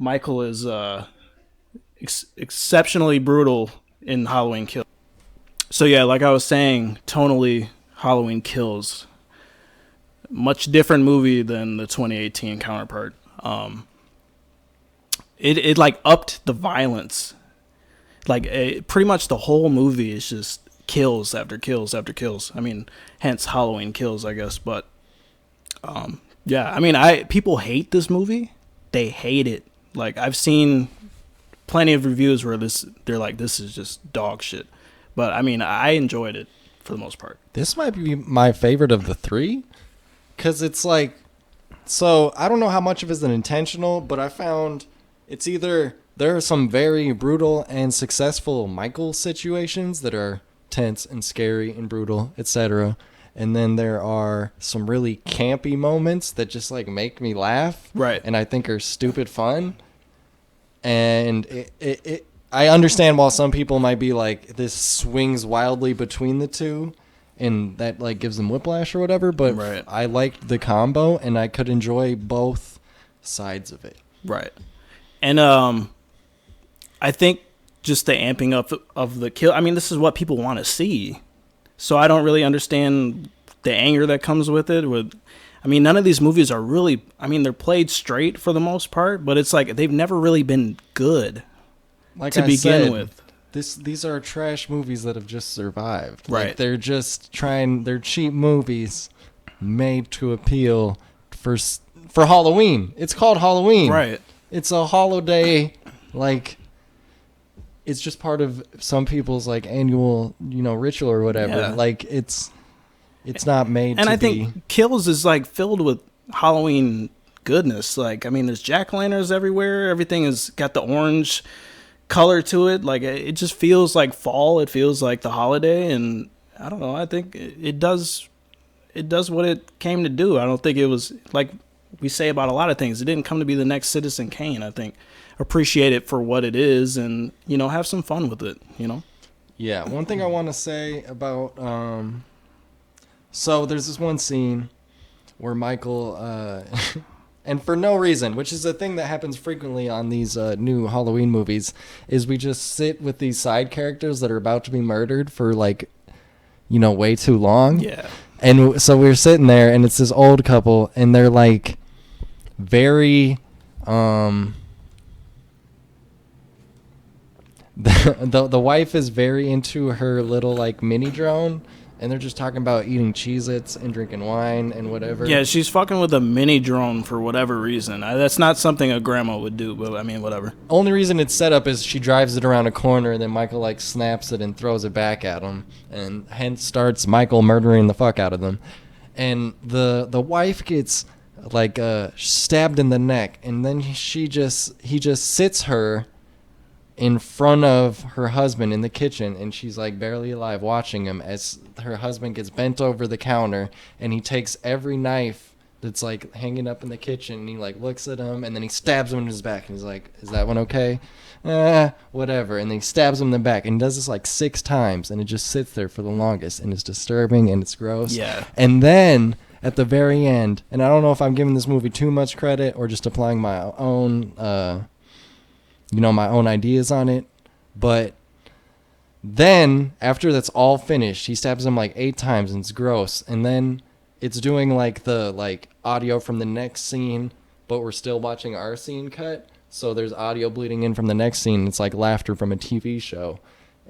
Michael is exceptionally brutal in Halloween Kills. So yeah, like I was saying, tonally, Halloween Kills, much different movie than the 2018 counterpart. It like upped the violence. Like pretty much the whole movie is just kills after kills after kills. I mean, hence Halloween Kills, I guess. But yeah, I mean, people hate this movie. They hate it. Like I've seen plenty of reviews where they're like, this is just dog shit. But I mean, I enjoyed it for the most part. This might be my favorite of the three, because it's like, so I don't know how much of it is intentional, but I found it's either there are some very brutal and successful Michael situations that are tense and scary and brutal, etc. And then there are some really campy moments that just like make me laugh, right? And I think are stupid fun. And I understand while some people might be like, this swings wildly between the two, and that like gives them whiplash or whatever. But I liked the combo, and I could enjoy both sides of it. Right. And I think just the amping up of the kill. I mean, this is what people want to see, so I don't really understand the anger that comes with it. I mean, none of these movies are really. I mean, they're played straight for the most part, but it's like they've never really been good. Like to I begin said, with, these are trash movies that have just survived. Right. Like, they're just they're cheap movies made to appeal for Halloween. It's called Halloween. Right. It's a holiday, like, it's just part of some people's like annual, ritual or whatever. Yeah. Like it's not made and to I think Kills is like filled with Halloween goodness. Like, I mean, there's jack-o'-lanterns everywhere. Everything has got the orange color to it. Like, it just feels like fall. It feels like the holiday, and I don't know. I think it does what it came to do. I don't think it was like we say about a lot of things. It didn't come to be the next Citizen Kane. I think appreciate it for what it is, and have some fun with it. Yeah. One thing I want to say about so there's this one scene where Michael and for no reason, which is a thing that happens frequently on these new Halloween movies, is we just sit with these side characters that are about to be murdered for like, way too long. Yeah. And so we're sitting there, and it's this old couple, and they're like very the wife is very into her little like mini drone, and they're just talking about eating Cheez-Its and drinking wine and whatever. Yeah, she's fucking with a mini drone for whatever reason. That's not something a grandma would do, but I mean, whatever. Only reason it's set up is she drives it around a corner, and then Michael like snaps it and throws it back at him, and hence starts Michael murdering the fuck out of them. And the wife gets like stabbed in the neck, and then he just sits her in front of her husband in the kitchen, and she's like barely alive watching him as her husband gets bent over the counter, and he takes every knife that's like hanging up in the kitchen, and he like looks at him, and then he stabs him in his back, and he's like, is that one okay? Whatever. And then he stabs him in the back, and he does this like 6 times, and it just sits there for the longest, and it's disturbing and it's gross. Yeah. And then at the very end, and I don't know if I'm giving this movie too much credit or just applying my own my own ideas on it, but Then, after that's all finished, he stabs him like 8 times, and it's gross. And then it's doing like the like audio from the next scene, but we're still watching our scene cut. So there's audio bleeding in from the next scene. It's like laughter from a TV show.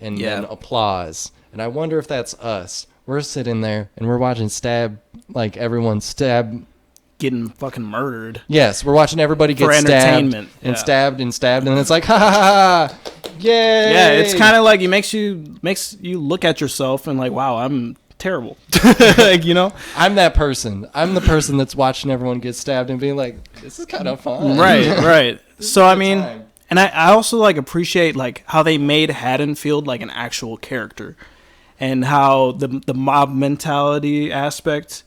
And then applause. And I wonder if that's us. We're sitting there, and we're watching everyone stab... Getting fucking murdered. Yes, we're watching everybody get stabbed and stabbed and stabbed, and it's like, ha ha ha ha, yay! Yeah, it's kind of like it makes you look at yourself and like, wow, I'm terrible. Like, you know, I'm that person. I'm the person that's watching everyone get stabbed and being like, this is kind of fun. Right. So I mean, and I also like appreciate like how they made Haddonfield like an actual character, and how the mob mentality aspect.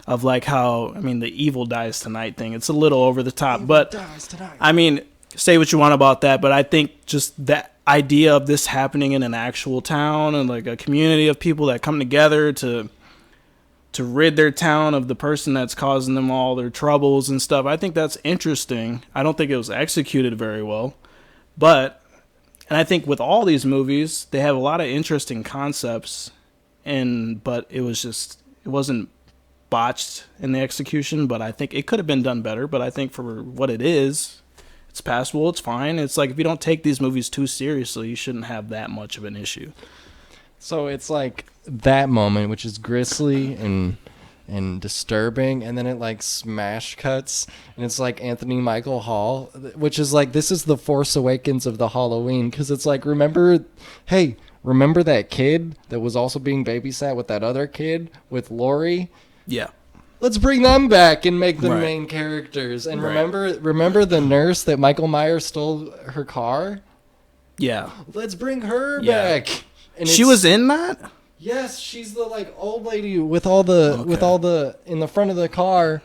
Of like how, I mean, the evil dies tonight thing. It's a little over the top, but I mean, say what you want about that, but I think just that idea of this happening in an actual town and like a community of people that come together to rid their town of the person that's causing them all their troubles and stuff. I think that's interesting. I don't think it was executed very well, and I think with all these movies, they have a lot of interesting concepts, but it wasn't botched in the execution, but I think it could have been done better. But I think for what it is, it's passable. It's fine. It's like if you don't take these movies too seriously, you shouldn't have that much of an issue. So it's like that moment, which is grisly and disturbing, and then it like smash cuts, and it's like Anthony Michael Hall, which is like, this is the Force Awakens of the Halloween, because it's like, remember that kid that was also being babysat with that other kid with Laurie? Yeah. Let's bring them back and make them main characters. And remember the nurse that Michael Myers stole her car? Yeah. Let's bring her back. And she was in that? Yes, she's the like old lady with all the in the front of the car.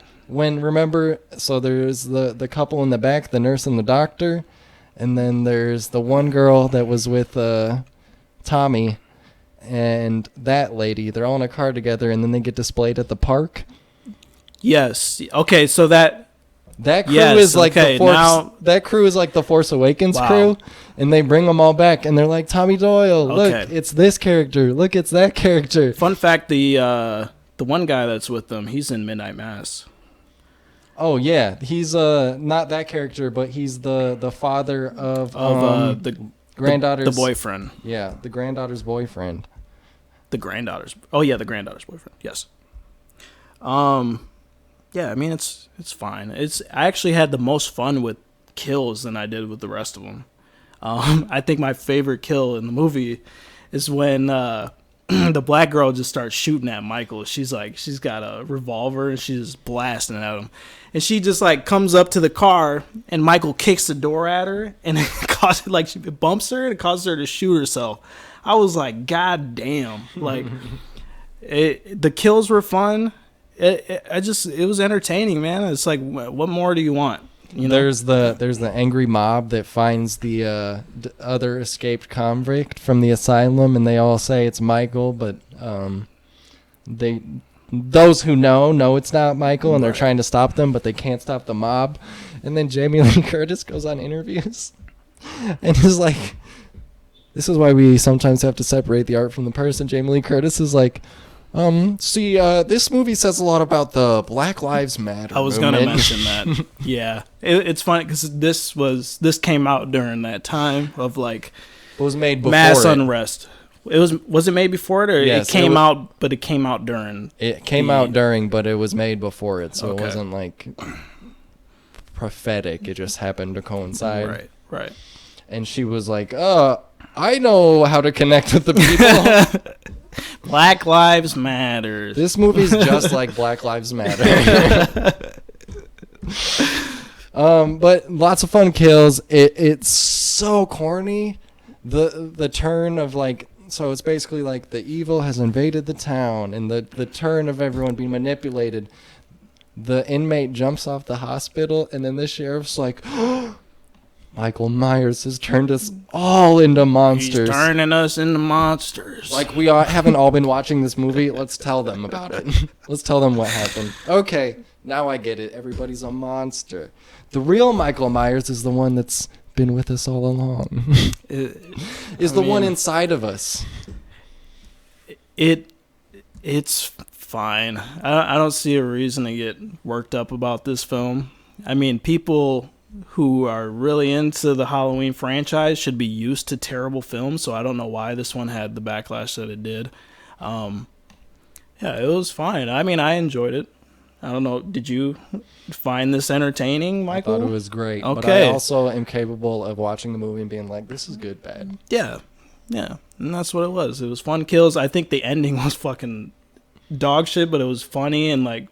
So there's the couple in the back, the nurse and the doctor, and then there's the one girl that was with Tommy. And that lady, they're all in a car together, and then they get displayed at the park. Yes. Okay, so that crew is like the Force. That crew is like the Force Awakens crew, and they bring them all back, and they're like, Tommy Doyle, look, it's this character. Look, it's that character. Fun fact: the one guy that's with them, he's in Midnight Mass. Oh yeah, he's not that character, but he's the father of the granddaughter's the boyfriend. Yeah, the granddaughter's boyfriend. The granddaughter's boyfriend. Yes. Yeah, I mean it's fine. I actually had the most fun with kills than I did with the rest of them. I think my favorite kill in the movie is when the black girl just starts shooting at Michael. She's got a revolver and she's just blasting at him. And she just like comes up to the car and Michael kicks the door at her and it bumps her and it causes her to shoot herself. I was like, God damn. Like the kills were fun. It was entertaining, man. It's like, what more do you want? You know? There's the angry mob that finds the other escaped convict from the asylum, and they all say it's Michael, but those who know it's not Michael, and they're trying to stop them, but they can't stop the mob. And then Jamie Lee Curtis goes on interviews and is like, this is why we sometimes have to separate the art from the person. Jamie Lee Curtis is like, this movie says a lot about the Black Lives Matter I was going to mention that. Yeah. It's funny because this came out during that time of like it was made before mass unrest. Was it made before it, or yes, it came out, but it came out during? It came out during, but it was made before it, so it wasn't like prophetic. It just happened to coincide. Right. And she was like, I know how to connect with the people. Black Lives Matter. This movie's just like Black Lives Matter. But lots of fun kills. It's so corny. The turn of like, so it's basically like the evil has invaded the town, and the turn of everyone being manipulated. The inmate jumps off the hospital, and then the sheriff's like, Michael Myers has turned us all into monsters. He's turning us into monsters. Like, we haven't all been watching this movie. Let's tell them about it. Let's tell them what happened. Okay, now I get it. Everybody's a monster. The real Michael Myers is the one that's been with us all along. Is the one inside of us. It's fine. I don't see a reason to get worked up about this film. I mean, people who are really into the Halloween franchise should be used to terrible films, so I don't know why this one had the backlash that it did. Yeah, it was fine. I mean, I enjoyed it. I don't know. Did you find this entertaining, Michael? I thought it was great. Okay. But I also am capable of watching the movie and being like, this is good, bad. Yeah. Yeah. And that's what it was. It was fun kills. I think the ending was fucking dog shit, but it was funny, and like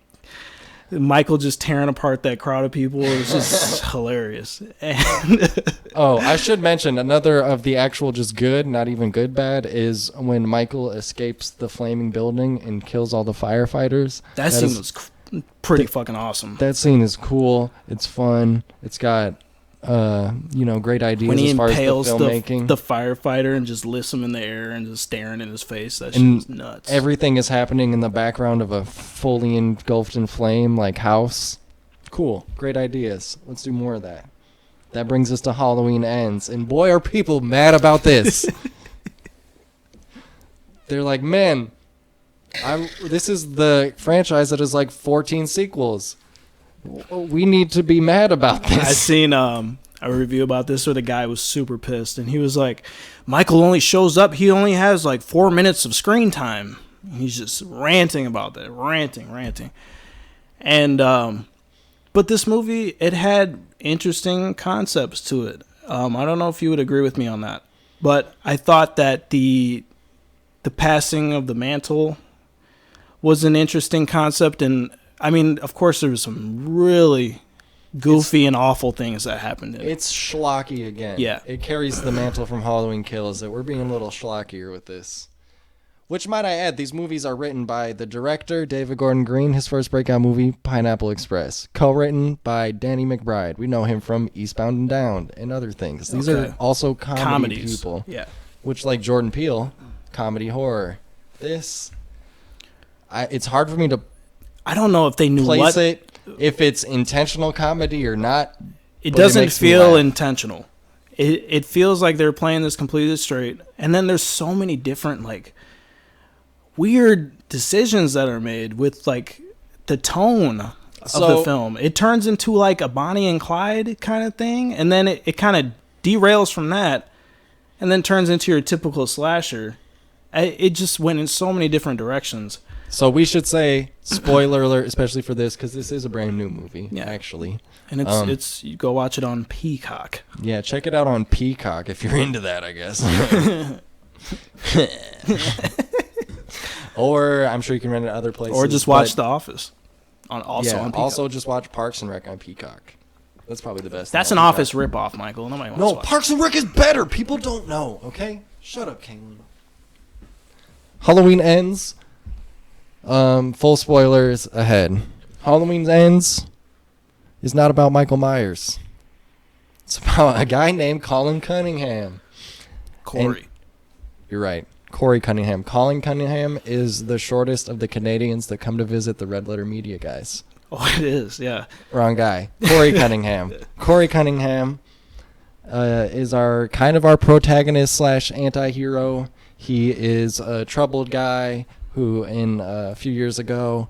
Michael just tearing apart that crowd of people. It was just hilarious. And oh, I should mention another of the actual just good, not even good bad, is when Michael escapes the flaming building and kills all the firefighters. That scene was pretty fucking awesome. That scene is cool. It's fun. It's got great ideas when he as far impales as the filmmaking. The firefighter and just lifts him in the air and just staring in his face. That shit was nuts. Everything is happening in the background of a fully engulfed in flame like house. Cool. Great ideas. Let's do more of that. That brings us to Halloween Ends. And boy, are people mad about this. They're like, man, this is the franchise that has like 14 sequels. We need to be mad about this. I seen a review about this where the guy was super pissed, and he was like, Michael only shows up, he only has like 4 minutes of screen time. And he's just ranting about that, ranting. And but this movie, it had interesting concepts to it. I don't know if you would agree with me on that, but I thought that the passing of the mantle was an interesting concept. And I mean, of course, there was some really goofy and awful things that happened in it. It's schlocky again. Yeah. It carries the mantle from Halloween Kills that we're being a little schlockier with this. Which, might I add, these movies are written by the director, David Gordon Green, his first breakout movie, Pineapple Express. Co-written by Danny McBride. We know him from Eastbound and Down and other things. These are also comedies. People. Yeah. Which, like Jordan Peele, comedy horror. This, it's hard for me to I don't know if they knew place it, if it's intentional comedy or not. It doesn't feel intentional. It feels like they're playing this completely straight. And then there's so many different like weird decisions that are made with like the tone of the film. It turns into like a Bonnie and Clyde kind of thing, and then it kind of derails from that and then turns into your typical slasher. It just went in so many different directions. So we should say, spoiler alert, especially for this, because this is a brand new movie, actually. And it's you go watch it on Peacock. Yeah, check it out on Peacock if you're into that, I guess. Or I'm sure you can rent it at other places. Or just watch The Office. On Peacock. Also just watch Parks and Rec on Peacock. That's probably the best. That's an Office ripoff, Michael. Nobody wants to watch Parks and Rec is better. People don't know, okay? Shut up, Kaylin. Halloween Ends. Full spoilers ahead. Halloween Ends is not about Michael Myers. It's about a guy named Colin Cunningham. Corey. You're right. Corey Cunningham. Colin Cunningham is the shortest of the Canadians that come to visit the Red Letter Media guys. Oh, it is, yeah. Wrong guy. Corey Cunningham. Corey Cunningham is our protagonist slash anti-hero. He is a troubled guy who, in a few years ago,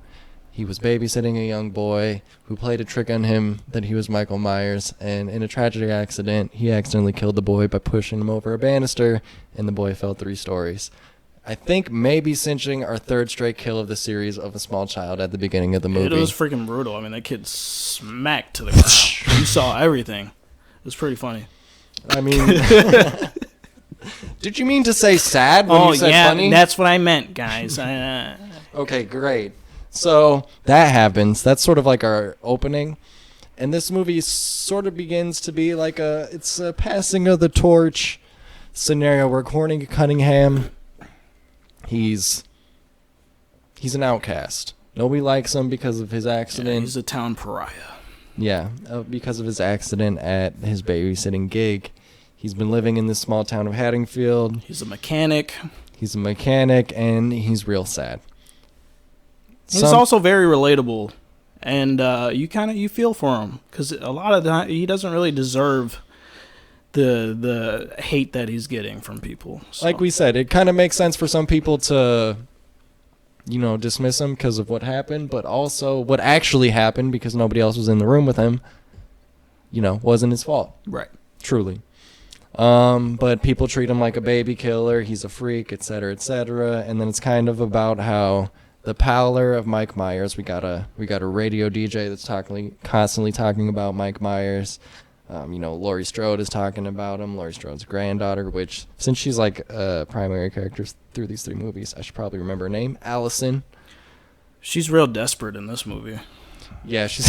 he was babysitting a young boy who played a trick on him that he was Michael Myers, and in a tragic accident, he accidentally killed the boy by pushing him over a banister, and the boy fell 3 stories. I think maybe cinching our 3rd straight kill of the series of a small child at the beginning of the movie. It was freaking brutal. I mean, that kid smacked to the ground. You saw everything. It was pretty funny. I mean... Did you mean to say sad when you said funny? That's what I meant, guys. Okay, great. So that happens. That's sort of like our opening. And this movie sort of begins to be like it's a passing of the torch scenario where Corey Cunningham, he's an outcast. Nobody likes him because of his accident. Yeah, he's a town pariah. Yeah, because of his accident at his babysitting gig. He's been living in this small town of Haddingfield. He's a mechanic. And he's real sad. He's also very relatable, and you feel for him because a lot of the time he doesn't really deserve the hate that he's getting from people. So. Like we said, it kind of makes sense for some people to, dismiss him because of what happened, but also what actually happened because nobody else was in the room with him, wasn't his fault. Right. Truly. But people treat him like a baby killer. He's a freak, et cetera, et cetera. And then it's kind of about how the pallor of Mike Myers. We got a radio DJ that's constantly talking about Mike Myers. Laurie Strode is talking about him. Laurie Strode's granddaughter, which since she's like a primary character through these 3 movies, I should probably remember her name. Allison. She's real desperate in this movie. Yeah, she's.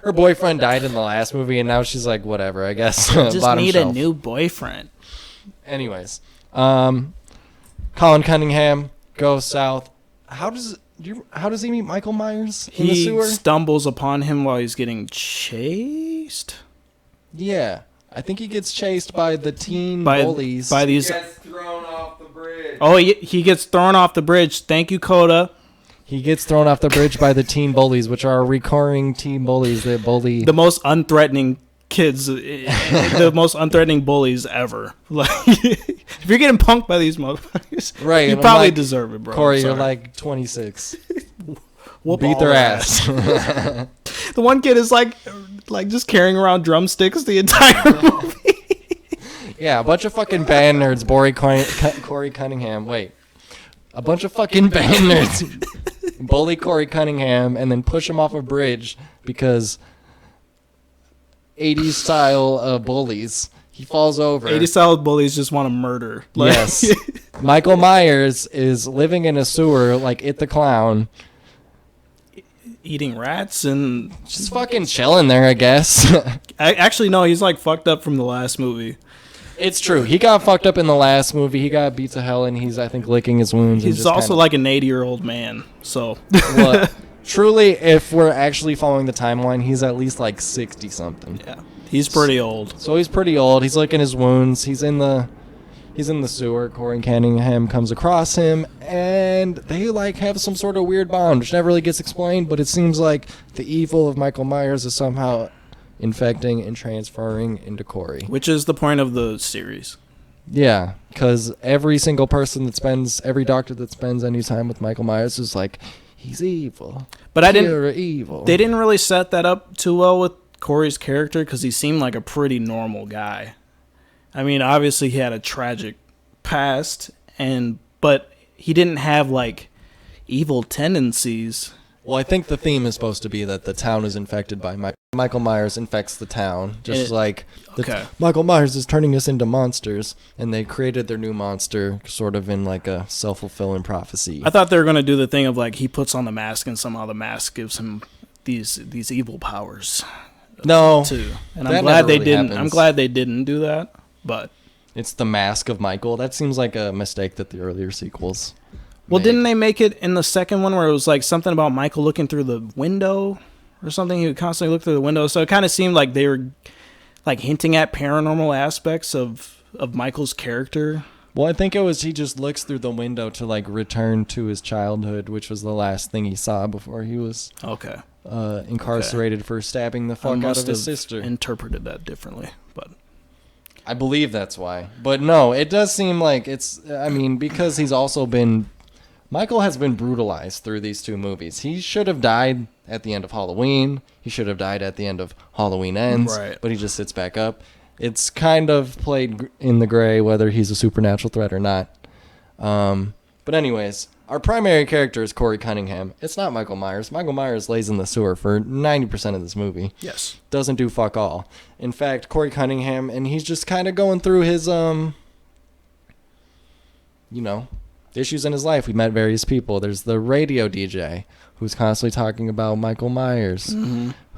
Her boyfriend died in the last movie, and now she's like, whatever, I guess. Just need a new boyfriend. Anyways, Colin Cunningham goes south. How does he meet Michael Myers in the sewer? He stumbles upon him while he's getting chased. Yeah, I think he gets chased by the teen bullies. By these. He gets thrown off the bridge. Oh, he gets thrown off the bridge. Thank you, Coda. He gets thrown off the bridge by the teen bullies, which are recurring teen bullies that bully the most unthreatening kids, the most unthreatening bullies ever. Like, if you're getting punked by these motherfuckers, right, you probably deserve it, bro. Corey, you're like 26. Beat their ass. The one kid is like just carrying around drumsticks the entire movie. Yeah, a bunch of fucking band nerds. Corey Cunningham. Wait, a bunch of fucking band nerds. Bully Corey Cunningham and then push him off a bridge because 80s style bullies. He falls over. 80s style bullies just want to murder. Yes. Michael Myers is living in a sewer like It the Clown. Eating rats and... just fucking chilling there, I guess. Actually, no, he's like fucked up from the last movie. It's true. He got fucked up in the last movie. He got beat to hell, and he's, I think, licking his wounds. He's also like an 80-year-old man, so... Well, truly, if we're actually following the timeline, he's at least like 60-something. Yeah, he's pretty old. So he's pretty old. He's licking his wounds. He's in the sewer. Corey Cunningham comes across him, and they like have some sort of weird bond, which never really gets explained, but it seems like the evil of Michael Myers is somehow infecting and transferring into Corey. Which is the point of the series. Yeah, because every single every doctor that spends any time with Michael Myers is like, he's evil. But evil. They didn't really set that up too well with Corey's character because he seemed like a pretty normal guy. I mean, obviously he had a tragic past, but he didn't have like evil tendencies. Well, I think the theme is supposed to be that the town is infected by Michael Myers infects the town, Michael Myers is turning us into monsters, and they created their new monster sort of in like a self-fulfilling prophecy. I thought they were going to do the thing of like he puts on the mask and somehow the mask gives him these evil powers. No, too, and I'm glad they didn't. Happens. I'm glad they didn't do that, but it's the mask of Michael. That seems like a mistake that the earlier sequels. Well, didn't they make it in the second one where it was like something about Michael looking through the window or something? He would constantly look through the window. So it kind of seemed like they were like hinting at paranormal aspects of Michael's character. Well, I think it was he just looks through the window to like return to his childhood, which was the last thing he saw before he was incarcerated for stabbing the fuck out of his sister. Interpreted that differently, but I believe that's why. But no, it does seem like because he's also been... Michael has been brutalized through these 2 movies. He should have died at the end of Halloween. He should have died at the end of Halloween Ends. Right. But he just sits back up. It's kind of played in the gray whether he's a supernatural threat or not. But anyways, our primary character is Corey Cunningham. It's not Michael Myers. Michael Myers lays in the sewer for 90% of this movie. Yes. Doesn't do fuck all. In fact, Corey Cunningham, and he's just kind of going through his, issues in his life. We met various people. There's the radio DJ who's constantly talking about Michael Myers,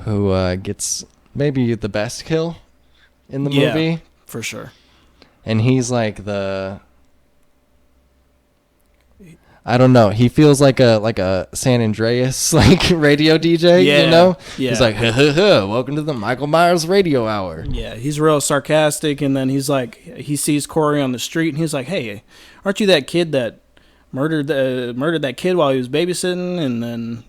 who gets maybe the best kill in the movie. For sure. And he's like I don't know. He feels like a San Andreas like radio DJ, Yeah. He's like, welcome to the Michael Myers radio hour. Yeah, he's real sarcastic, and then he's like, he sees Corey on the street, and he's like, hey, aren't you that kid that murdered that kid while he was babysitting? And then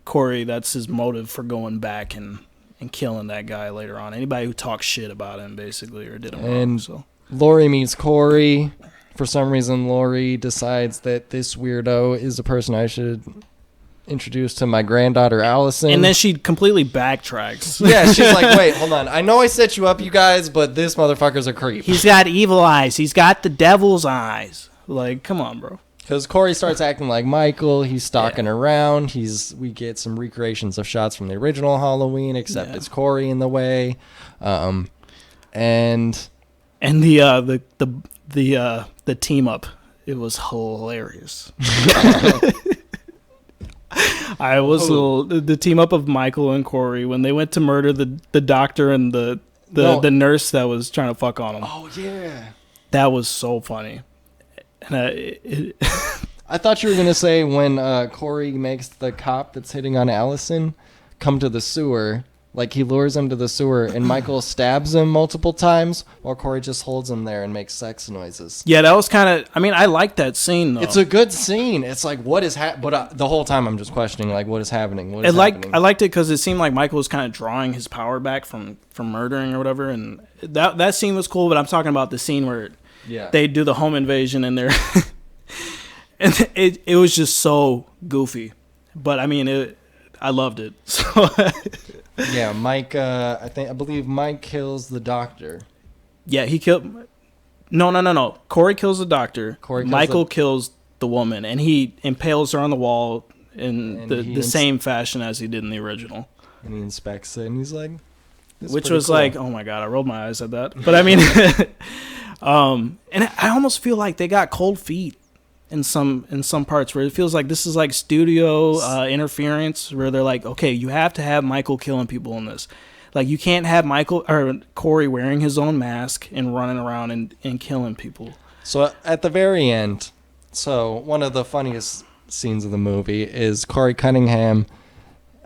Corey, that's his motive for going back and and killing that guy later on. Anybody who talks shit about him, basically, or did him wrong. And So Laurie meets Corey. For some reason, Laurie decides that this weirdo is the person I should introduce to my granddaughter, Allison. And then she completely backtracks. Yeah, she's like, wait, hold on. I know I set you up, you guys, but this motherfucker's a creep. He's got evil eyes. He's got the devil's eyes. Like, come on, bro. Because Corey starts acting like Michael. He's stalking around. We get some recreations of shots from the original Halloween, except it's Corey in the way. And the team up, it was hilarious. The team up of Michael and Corey when they went to murder the doctor and the nurse that was trying to fuck on him. Oh yeah, that was so funny. And I thought you were gonna say when Corey makes the cop that's hitting on Allison come to the sewer. Like, he lures him to the sewer, and Michael stabs him multiple times, while Corey just holds him there and makes sex noises. Yeah, that was kind of... I mean, I like that scene, though. It's a good scene. It's like, what is but the whole time I'm just questioning, like, what is happening? What is happening? I liked it because it seemed like Michael was kind of drawing his power back from murdering or whatever, and that scene was cool, but I'm talking about the scene where they do the home invasion, and they're... and it was just so goofy. But, I mean, I loved it. So... Yeah, Mike. I believe Mike kills the doctor. Yeah, he killed. No. Corey kills the doctor. Michael kills the woman, and he impales her on the wall in the same fashion as he did in the original. And he inspects it, and he's like, which was cool. Like, oh my god, I rolled my eyes at that. But I mean, and I almost feel like they got cold feet in some parts where it feels like this is like studio interference where they're like, okay, you have to have Michael killing people in this. Like, you can't have Corey wearing his own mask and running around and killing people. So at the very end, one of the funniest scenes of the movie is Corey Cunningham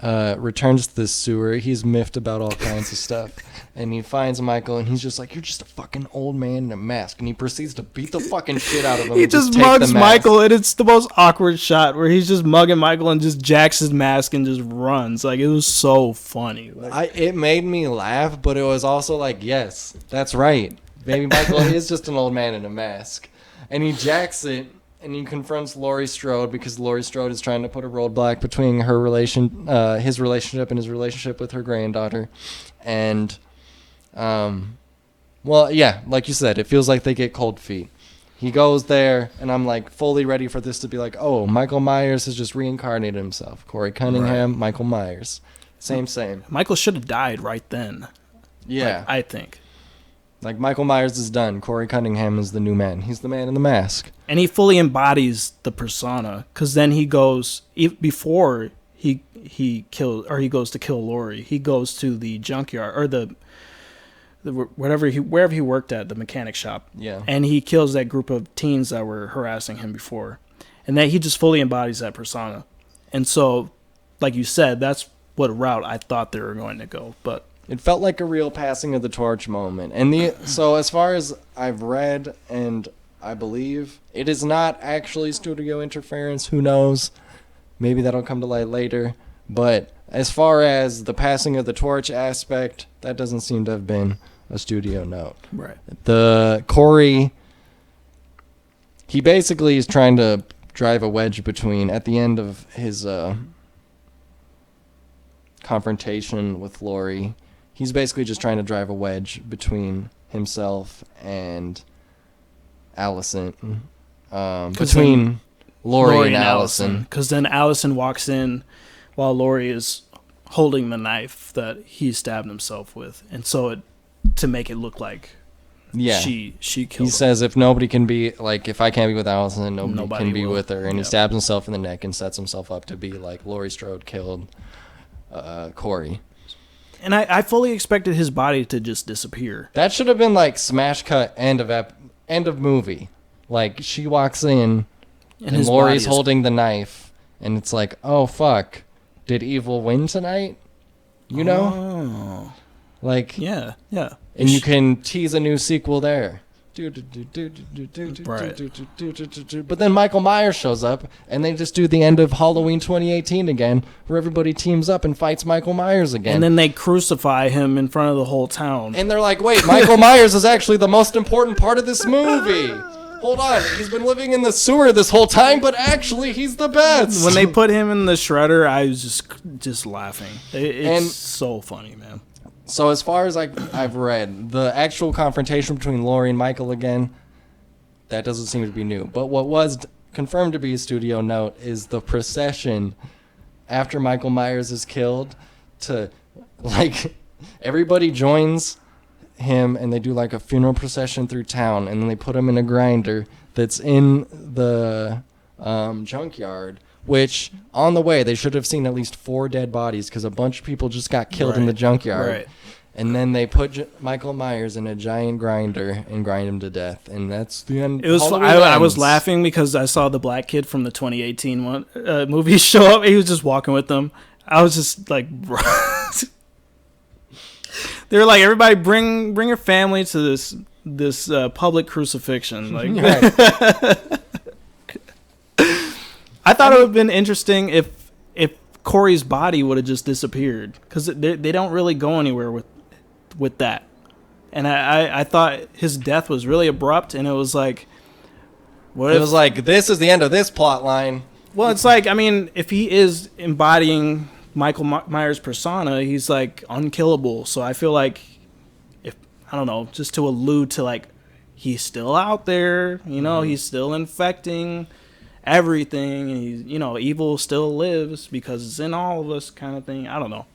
returns to the sewer. He's miffed about all kinds of stuff. And he finds Michael, and he's just like, you're just a fucking old man in a mask. And he proceeds to beat the fucking shit out of him. He just mugs Michael, and it's the most awkward shot where he's just mugging Michael and just jacks his mask and just runs. Like, it was so funny. It made me laugh, but it was also like, yes, that's right. Baby Michael is just an old man in a mask. And he jacks it, and he confronts Laurie Strode because Laurie Strode is trying to put a roadblock between his relationship and his relationship with her granddaughter. And... well, yeah, like you said, it feels like they get cold feet. He goes there, and I'm like fully ready for this to be like, oh, Michael Myers has just reincarnated himself. Corey Cunningham, right. Michael Myers. Same. Michael should have died right then. Yeah. I think. Like, Michael Myers is done. Corey Cunningham is the new man. He's the man in the mask. And he fully embodies the persona, because then he goes, before he goes to kill Laurie, he goes to the junkyard, or wherever he worked at, the mechanic shop. Yeah. And he kills that group of teens that were harassing him before. And that he just fully embodies that persona. And so, like you said, that's what route I thought they were going to go. But it felt like a real passing of the torch moment. And so as far as I've read and I believe, it is not actually studio interference. Who knows? Maybe that'll come to light later. But as far as the passing of the torch aspect, that doesn't seem to have been a studio note. Right. The Corey, he basically is trying to drive a wedge between, at the end of his confrontation with Laurie, he's basically just trying to drive a wedge between himself and Allison. Between Laurie and Allison. Because then Allison walks in while Laurie is holding the knife that he stabbed himself with, and so to make it look like she killed him. He says, if nobody can be, like, if I can't be with Allison, nobody can be with her, and he stabs himself in the neck and sets himself up to be like Laurie Strode killed Corey. And I fully expected his body to just disappear. That should have been like smash cut end of movie. Like, she walks in and Laurie's holding the knife, and it's like, oh fuck, did evil win tonight? You know? Oh. Like, yeah. And you can tease a new sequel there. But then Michael Myers shows up, and they just do the end of Halloween 2018 again, where everybody teams up and fights Michael Myers again. And then they crucify him in front of the whole town. And they're like, wait, Michael Myers is actually the most important part of this movie. Hold on, he's been living in the sewer this whole time, but actually he's the best. When they put him in the shredder, I was just laughing. It's so funny, man. So as far as I've read, the actual confrontation between Laurie and Michael again, that doesn't seem to be new. But what was confirmed to be a studio note is the procession after Michael Myers is killed to, like, everybody joins him and they do like a funeral procession through town, and then they put him in a grinder that's in the junkyard, which on the way they should have seen at least 4 dead bodies because a bunch of people just got killed in the junkyard. Right. And then they put Michael Myers in a giant grinder and grind him to death, and that's the end. It was. I was laughing because I saw the black kid from the 2018 movie show up. He was just walking with them. I was just like, they were like, everybody bring your family to this public crucifixion. Like, I thought it would have been interesting if Corey's body would have just disappeared, because they don't really go anywhere with that. And I thought his death was really abrupt, and it was like, was like, this is the end of this plot line. Well, it's like, I mean, if he is embodying Michael Myers' persona, he's like unkillable. So I feel like, if I don't know, just to allude to like, he's still out there, he's still infecting everything, and he's, evil still lives because it's in all of us, kind of thing. I don't know.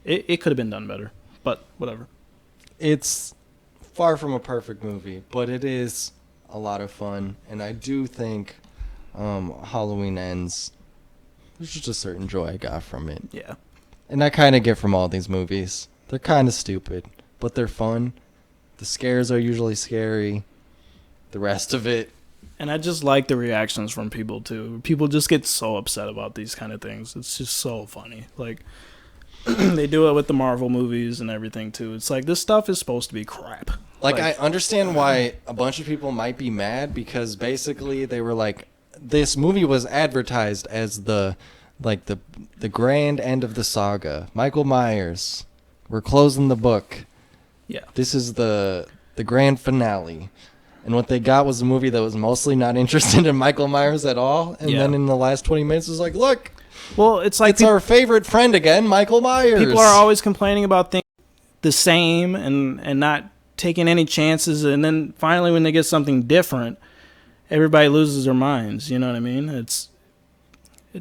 It could have been done better, but whatever. It's far from a perfect movie, but it is a lot of fun, and I do think Halloween Ends, there's just a certain joy I got from it. Yeah. And I kind of get from all these movies. They're kind of stupid, but they're fun. The scares are usually scary. The rest of it. And I just like the reactions from people, too. People just get so upset about these kind of things. It's just so funny. Like, they do it with the Marvel movies and everything, too. It's like, this stuff is supposed to be crap. Like, I understand why a bunch of people might be mad, because basically they were like, this movie was advertised as the grand end of the saga. Michael Myers. We're closing the book. Yeah. This is the grand finale. And what they got was a movie that was mostly not interested in Michael Myers at all. And then in the last 20 minutes, it was like, look, well, it's like it's our favorite friend again, Michael Myers. People are always complaining about things the same and not taking any chances. And then finally, when they get something different, everybody loses their minds. You know what I mean?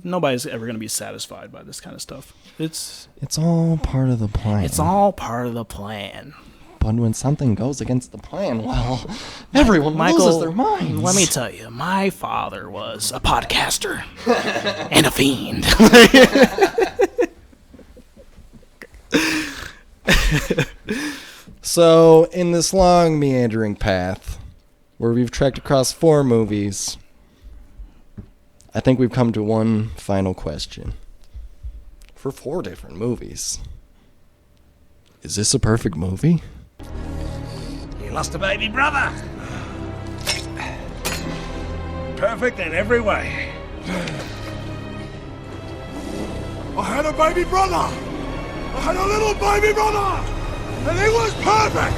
Nobody's ever going to be satisfied by this kind of stuff. It's all part of the plan. It's all part of the plan. But when something goes against the plan, well, everyone loses their minds. Let me tell you, my father was a podcaster and a fiend. So, in this long, meandering path, where we've trekked across 4 movies, I think we've come to one final question. For 4 different movies, is this a perfect movie? You lost a baby brother. Perfect in every way. I had a baby brother. I had a little baby brother. And he was perfect.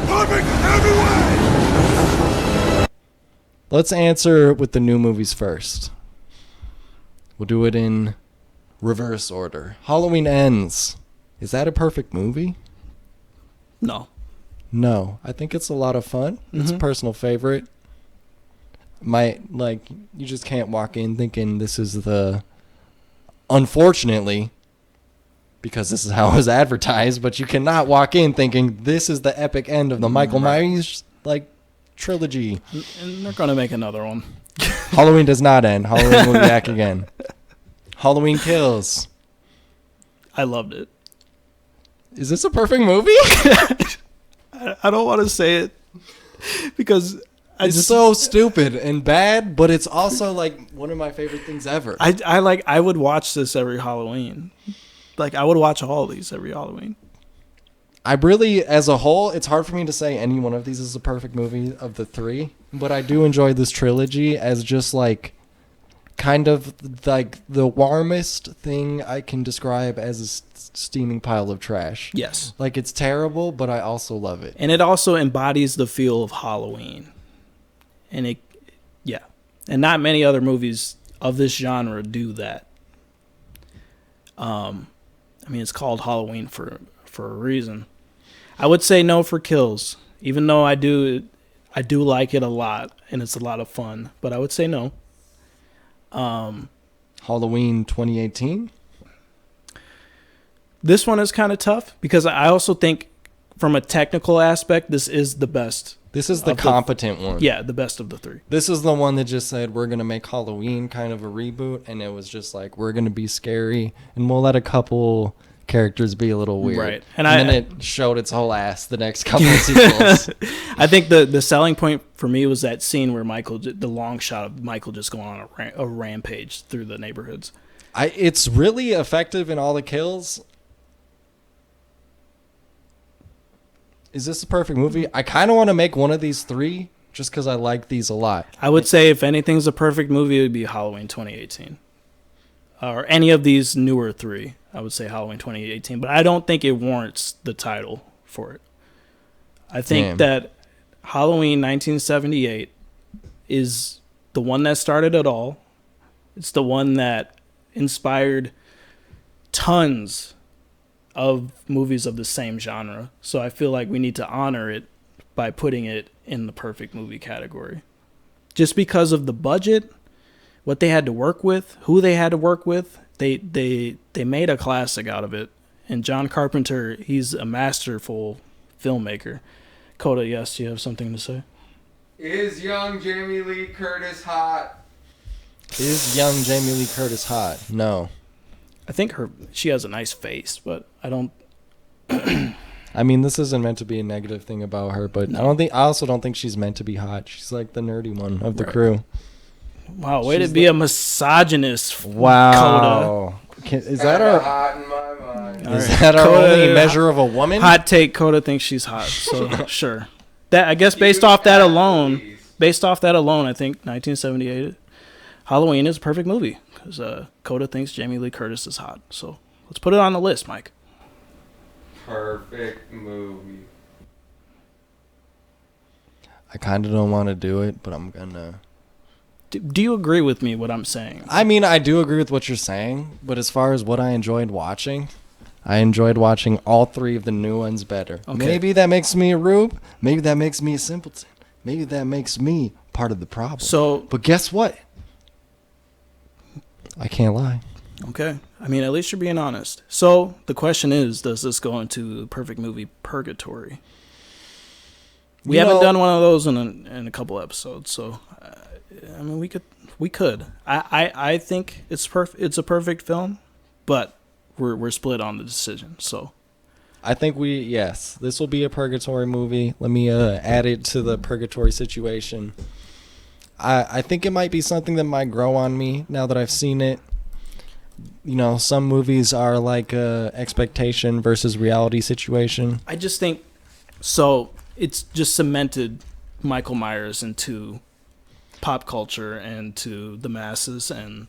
Perfect in every way. Let's answer with the new movies first. We'll do it in reverse order. Halloween Ends. Is that a perfect movie? No. I think it's a lot of fun. It's a personal favorite. You just can't walk in thinking this is unfortunately, because this is how it was advertised, but you cannot walk in thinking this is the epic end of the Michael Myers, trilogy. And they're going to make another one. Halloween does not end. Halloween will be back again. Halloween Kills. I loved it. Is this a perfect movie? I don't want to say it because it's so stupid and bad, but it's also one of my favorite things ever. I would watch this every Halloween. I would watch all of these every Halloween. I really, as a whole, it's hard for me to say any one of these is a perfect movie of the three, but I do enjoy this trilogy as just like kind of like the warmest thing I can describe as a steaming pile of trash. Yes. Like, it's terrible, but I also love it. And it also embodies the feel of Halloween. And and not many other movies of this genre do that. I mean, it's called Halloween for a reason. I would say no for Kills, even though I do like it a lot and it's a lot of fun, but I would say no. Halloween 2018. This one is kind of tough because I also think from a technical aspect, this is the best. This is the competent one. Yeah, the best of the three. This is the one that just said, we're going to make Halloween kind of a reboot, and it was just like, we're going to be scary, and we'll let a couple characters be a little weird. Right. And then it showed its whole ass the next couple of sequels. I think the selling point for me was that scene where the long shot of Michael just going on a rampage through the neighborhoods. It's really effective in all the kills. Is this a perfect movie? I kind of want to make one of these three just because I like these a lot. I would say if anything's a perfect movie, it would be Halloween 2018. Or any of these newer three. I would say Halloween 2018. But I don't think it warrants the title for it. I think that Halloween 1978 is the one that started it all. It's the one that inspired tons of movies of the same genre. So I feel like we need to honor it by putting it in the perfect movie category. Just because of the budget, what they had to work with, who they had to work with, they made a classic out of it. And John Carpenter, he's a masterful filmmaker. Coda, yes, you have something to say? Is young Jamie Lee Curtis hot? Is young Jamie Lee Curtis hot? No. I think she has a nice face, but I don't. I mean, this isn't meant to be a negative thing about her, but No. I also don't think she's meant to be hot. She's like the nerdy one of the crew. Wow, way to be a misogynist. Wow. Coda. Is that our hot in my mind? Is that our only measure of a woman? Hot take. Coda thinks she's hot, so sure. That I guess based off that alone, I think 1978 Halloween is a perfect movie because Coda thinks Jamie Lee Curtis is hot. So let's put it on the list, Mike. Perfect movie. I kind of don't want to do it, but I'm gonna. Do you agree with me what I'm saying? I mean, I do agree with what you're saying, but as far as what I enjoyed watching, I enjoyed watching all three of the new ones better. Okay. Maybe that makes me a rube. Maybe that makes me a simpleton. Maybe that makes me part of the problem. But guess what? I can't lie. Okay. I mean, at least you're being honest. So the question is, does this go into the perfect movie purgatory? We haven't done one of those in a couple episodes, so I mean, we could. I think it's a perfect film, but we're split on the decision. So I think this will be a purgatory movie. Let me add it to the purgatory situation. I think it might be something that might grow on me now that I've seen it. You know, some movies are like a expectation versus reality situation. I just think so. It's just cemented Michael Myers into pop culture and to the masses, and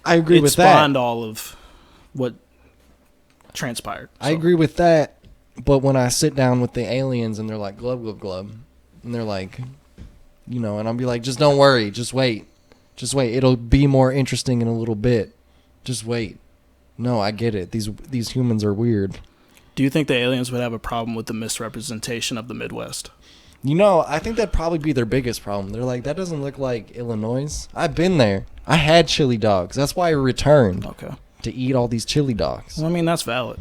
I agree with that. It spawned all of what transpired. So. I agree with that, but when I sit down with the aliens and they're like glub glub glub, and they're like, you know, and I'll be like, just don't worry, just wait, it'll be more interesting in a little bit. Just wait. No, I get it. These humans are weird. Do you think the aliens would have a problem with the misrepresentation of the Midwest? You know, I think that'd probably be their biggest problem. They're like, that doesn't look like Illinois. I've been there. I had chili dogs. That's why I returned. Okay. To eat all these chili dogs. Well, I mean, that's valid.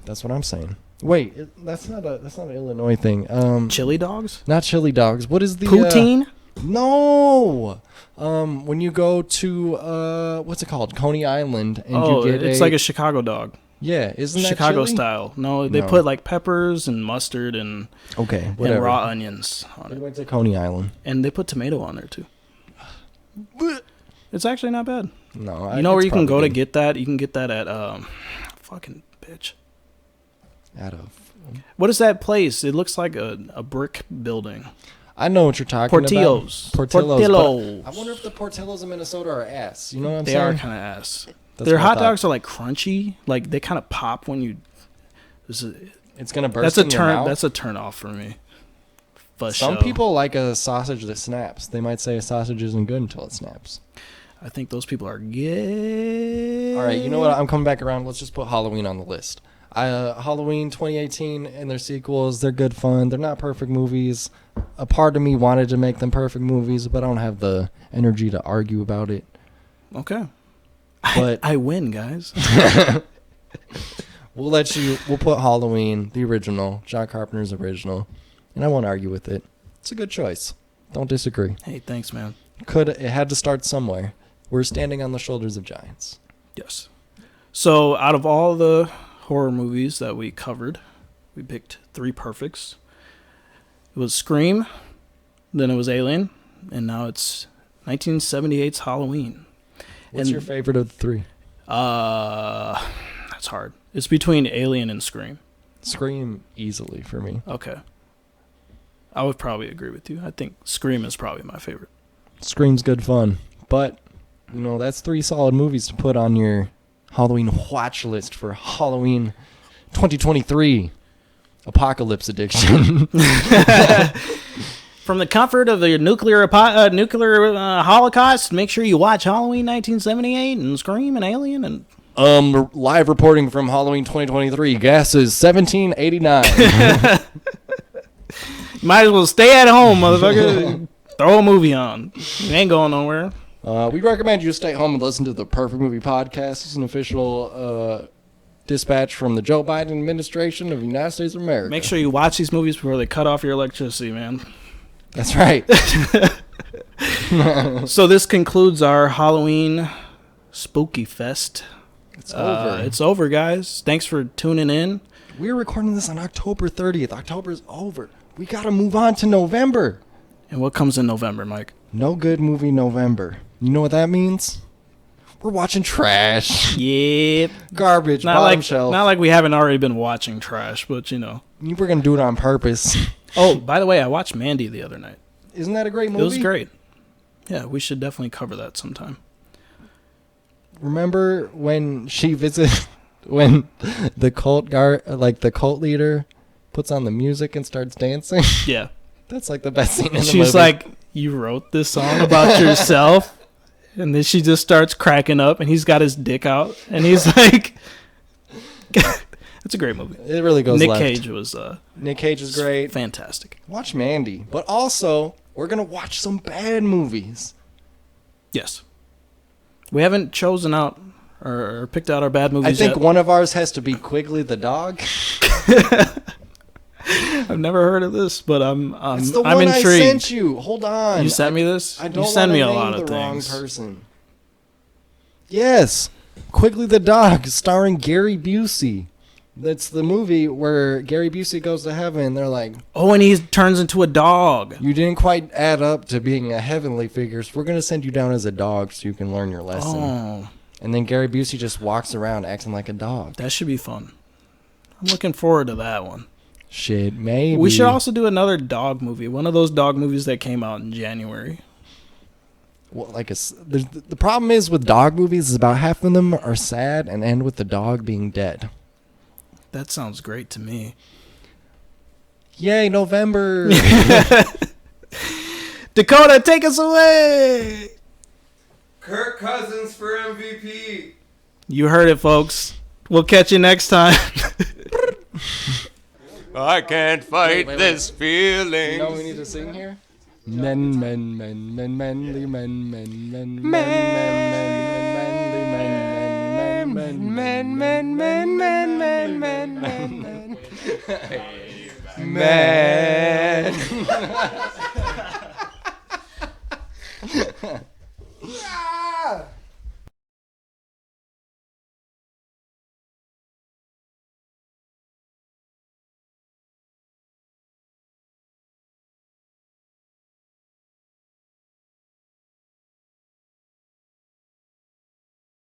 That's what I'm saying. Wait, that's not an Illinois thing. Chili dogs? Not chili dogs. What is the poutine? No. When you go to what's it called, Coney Island, and you get it's like a Chicago dog. Yeah, isn't that Chicago chili? style? No, they put like peppers and mustard and and raw onions on it. We went to Coney Island, and they put tomato on there too. It's actually not bad. No, you know where you can go to get that? You can get that at fucking bitch. Out of What is that place? It looks like a brick building. I know what you're talking Portillo's. about. Portillo's. I wonder if the Portillo's in Minnesota are ass. You know what I'm saying? They are kind of ass. Their hot dogs are like crunchy. Like they kind of pop when you. It's gonna burst. Your mouth. That's a turn off for me. Some people like a sausage that snaps. They might say a sausage isn't good until it snaps. I think those people are gay. All right, you know what? I'm coming back around. Let's just put Halloween on the list. Halloween 2018 and their sequels, they're good fun. They're not perfect movies. A part of me wanted to make them perfect movies, but I don't have the energy to argue about it. Okay. But I win, guys. We'll put Halloween, the original, John Carpenter's original, and I won't argue with it. It's a good choice. Don't disagree. Hey, thanks, man. It had to start somewhere. We're standing on the shoulders of giants. Yes. So out of all the horror movies that we covered, we picked 3 perfects. It was Scream, then it was Alien, and now it's 1978's Halloween. What's your favorite of the 3? That's hard. It's between Alien and Scream. Scream easily for me. Okay. I would probably agree with you. I think Scream is probably my favorite. Scream's good fun, but that's 3 solid movies to put on your Halloween watch list for Halloween 2023 Apocalypse Addiction. From the comfort of the nuclear holocaust, make sure you watch Halloween 1978 and Scream and Alien and live reporting from Halloween 2023. Gas is 1789. Might as well stay at home, motherfucker. Throw a movie on. You ain't going nowhere. We recommend you stay home and listen to the Perfect Movie Podcast. It's an official dispatch from the Joe Biden administration of the United States of America. Make sure you watch these movies before they cut off your electricity, man. That's right. So this concludes our Halloween Spooky Fest. It's over. It's over, guys. Thanks for tuning in. We're recording this on October 30th. October's over. We got to move on to November. And what comes in November, Mike? No good movie November. You know what that means? We're watching trash. Yep. Garbage, bottom shelf. Not like we haven't already been watching trash, but We're going to do it on purpose. Oh, by the way, I watched Mandy the other night. Isn't that a great movie? It was great. Yeah, we should definitely cover that sometime. Remember when when the cult leader puts on the music and starts dancing? Yeah. That's like the best scene in the movie. She's like, you wrote this song about yourself? And then she just starts cracking up, and he's got his dick out, and he's like, it's a great movie. It really goes left. Nick Cage is great. Fantastic. Watch Mandy. But also, we're going to watch some bad movies. Yes. We haven't chosen out or picked out our bad movies yet. I think one of ours has to be Quigley the dog. I've never heard of this, but I'm intrigued. I sent you. Hold on. You sent me this? I don't you send me a lot of the things. Wrong person. Yes. Quigley the Dog, starring Gary Busey. That's the movie where Gary Busey goes to heaven. They're like, oh, and he turns into a dog. You didn't quite add up to being a heavenly figure, so we're going to send you down as a dog so you can learn your lesson. Oh. And then Gary Busey just walks around acting like a dog. That should be fun. I'm looking forward to that one. Shit, maybe. We should also do another dog movie. One of those dog movies that came out in January. Well, the problem is with dog movies is about half of them are sad and end with the dog being dead. That sounds great to me. Yay, November. Dakota, take us away. Kirk Cousins for MVP. You heard it, folks. We'll catch you next time. I can't fight this feeling. You know what we need to sing here? Men, manly men, man.